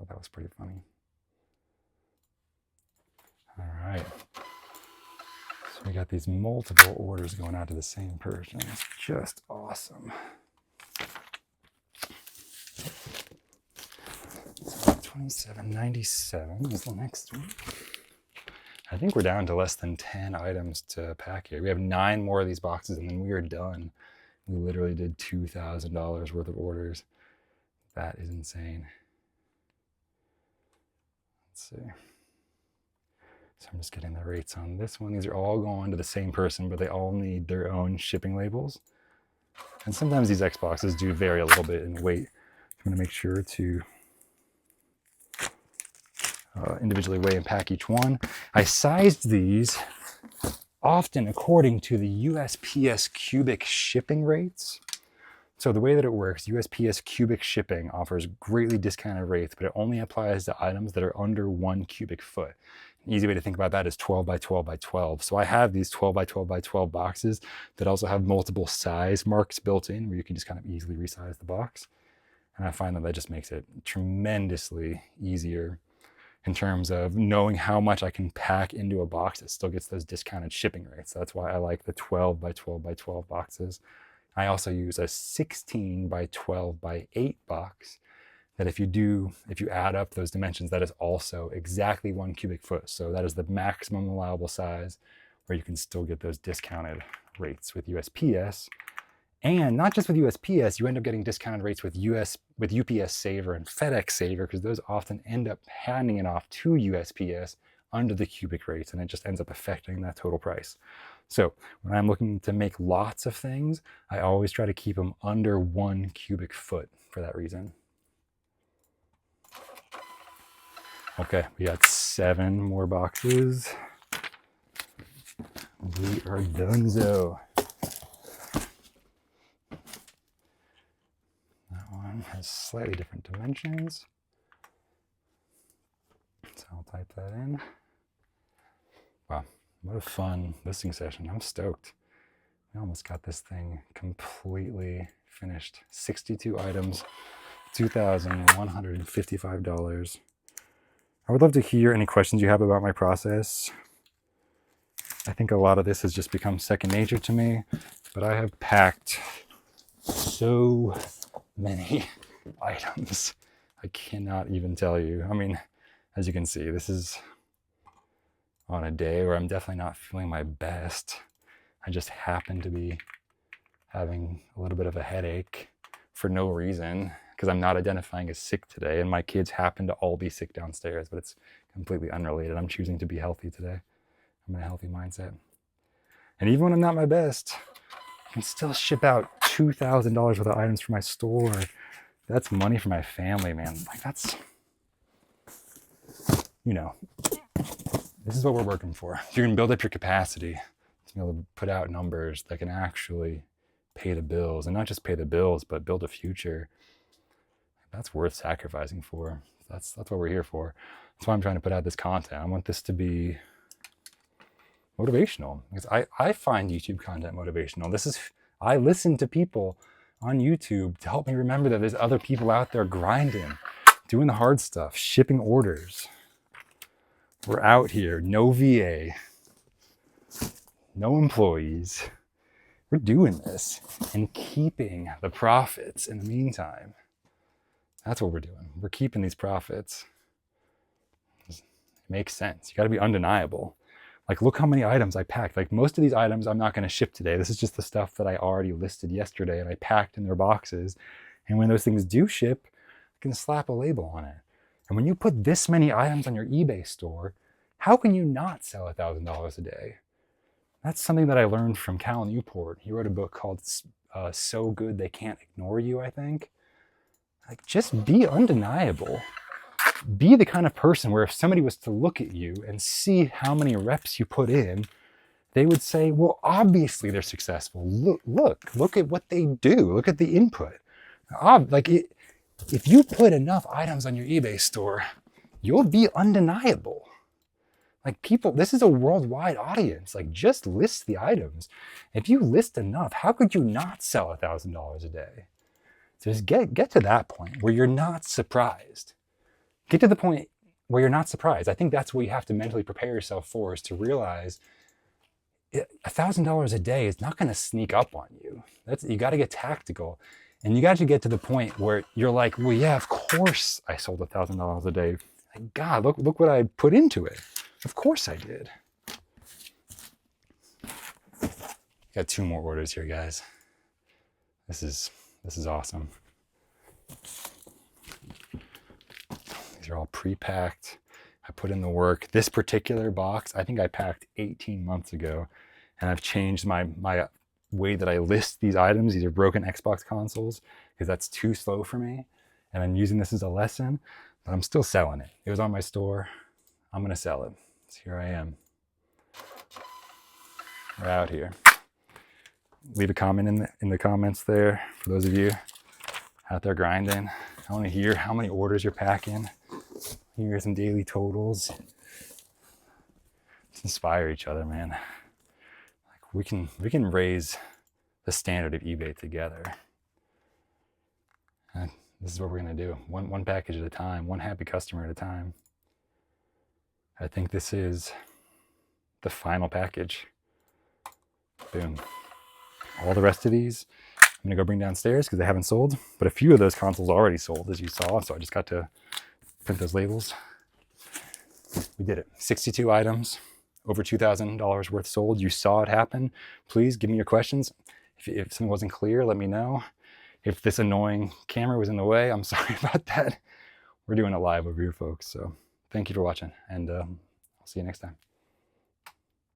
Oh, that was pretty funny. All right. So we got these multiple orders going out to the same person. It's just awesome. So $27.97 is the next one. I think we're down to less than 10 items to pack here. We have 9 more of these boxes and then we are done. We literally did $2,000 worth of orders. That is insane. Let's see. So I'm just getting the rates on this one. These are all going to the same person, but they all need their own shipping labels. And sometimes these X boxes do vary a little bit in weight. I'm going to make sure to individually weigh and pack each one. I sized these often according to the USPS cubic shipping rates. So the way that it works, USPS cubic shipping offers greatly discounted rates, but it only applies to items that are under 1 cubic foot. An easy way to think about that is 12 by 12 by 12. So I have these 12 by 12 by 12 boxes that also have multiple size marks built in where you can just kind of easily resize the box. And I find that just makes it tremendously easier in terms of knowing how much I can pack into a box that still gets those discounted shipping rates. So that's why I like the 12 by 12 by 12 boxes. I also use a 16 by 12 by 8 box that if you add up those dimensions, that is also exactly 1 cubic foot. So that is the maximum allowable size where you can still get those discounted rates with USPS. And not just with USPS, you end up getting discounted rates with UPS Saver and FedEx Saver, because those often end up handing it off to USPS under the cubic rates, and it just ends up affecting that total price. So when I'm looking to make lots of things, I always try to keep them under 1 cubic foot for that reason. Okay, we got 7 more boxes. We are donezo. That one has slightly different dimensions. So I'll type that in. Wow. What a fun listening session. I'm stoked. We almost got this thing completely finished. 62 items, $2,155. I would love to hear any questions you have about my process. I think a lot of this has just become second nature to me, but I have packed so many items. I cannot even tell you. I mean, as you can see, this is on a day where I'm definitely not feeling my best. I just happen to be having a little bit of a headache for no reason because I'm not identifying as sick today, and my kids happen to all be sick downstairs, but it's completely unrelated. I'm choosing to be healthy today. I'm in a healthy mindset. And even when I'm not my best, I can still ship out $2,000 worth of items for my store. That's money for my family, man. Like, that's, you know, this is what we're working for. If you can build up your capacity to be able to put out numbers that can actually pay the bills, and not just pay the bills, but build a future, that's worth sacrificing for. That's what we're here for. That's why I'm trying to put out this content. I want this to be motivational, because I find YouTube content motivational. I listen to people on YouTube to help me remember that there's other people out there grinding, doing the hard stuff, shipping orders. We're out here, no VA, no employees. We're doing this and keeping the profits in the meantime. That's what we're doing. We're keeping these profits. It makes sense. You got to be undeniable. Like, look how many items I packed. Like, most of these items I'm not going to ship today. This is just the stuff that I already listed yesterday and I packed in their boxes. And when those things do ship, I can slap a label on it. And when you put this many items on your eBay store, how can you not sell $1,000 a day? That's something that I learned from Cal Newport. He wrote a book called So Good They Can't Ignore You, I think. Like, just be undeniable. Be the kind of person where if somebody was to look at you and see how many reps you put in, they would say, well, obviously they're successful. Look at what they do. Look at the input. If you put enough items on your eBay store, you'll be undeniable. Like, people, this is a worldwide audience. Like, just list the items. If you list enough, how could you not sell $1,000 a day? So just get to that point where you're not surprised. Get to the point where you're not surprised. I think that's what you have to mentally prepare yourself for, is to realize $1,000 a day is not going to sneak up on you. You got to get tactical. And you got to get to the point where you're like, well, yeah, of course I sold $1,000 a day. Like, God, look what I put into it. Of course I did. Got 2 more orders here, guys. This is awesome. These are all pre-packed. I put in the work. This particular box, I think I packed 18 months ago, and I've changed my way that I list these items. These are broken Xbox consoles because that's too slow for me. And I'm using this as a lesson, but I'm still selling it. It was on my store. I'm gonna sell it. So here I am. We're out here. Leave a comment in the comments there for those of you out there grinding. I want to hear how many orders you're packing. Hear some daily totals. Let's inspire each other, man. Like we can raise the standard of eBay together. And this is what we're gonna do. One package at a time, one happy customer at a time. I think this is the final package. Boom. All the rest of these I'm gonna go bring downstairs because they haven't sold, but a few of those consoles already sold, as you saw, so I just got to print those labels. We did it. 62 items, over $2,000 worth sold. You saw it happen. Please give me your questions. If something wasn't clear, let me know. If this annoying camera was in the way, I'm sorry about that. We're doing it live over here, folks, so thank you for watching, and I'll see you next time.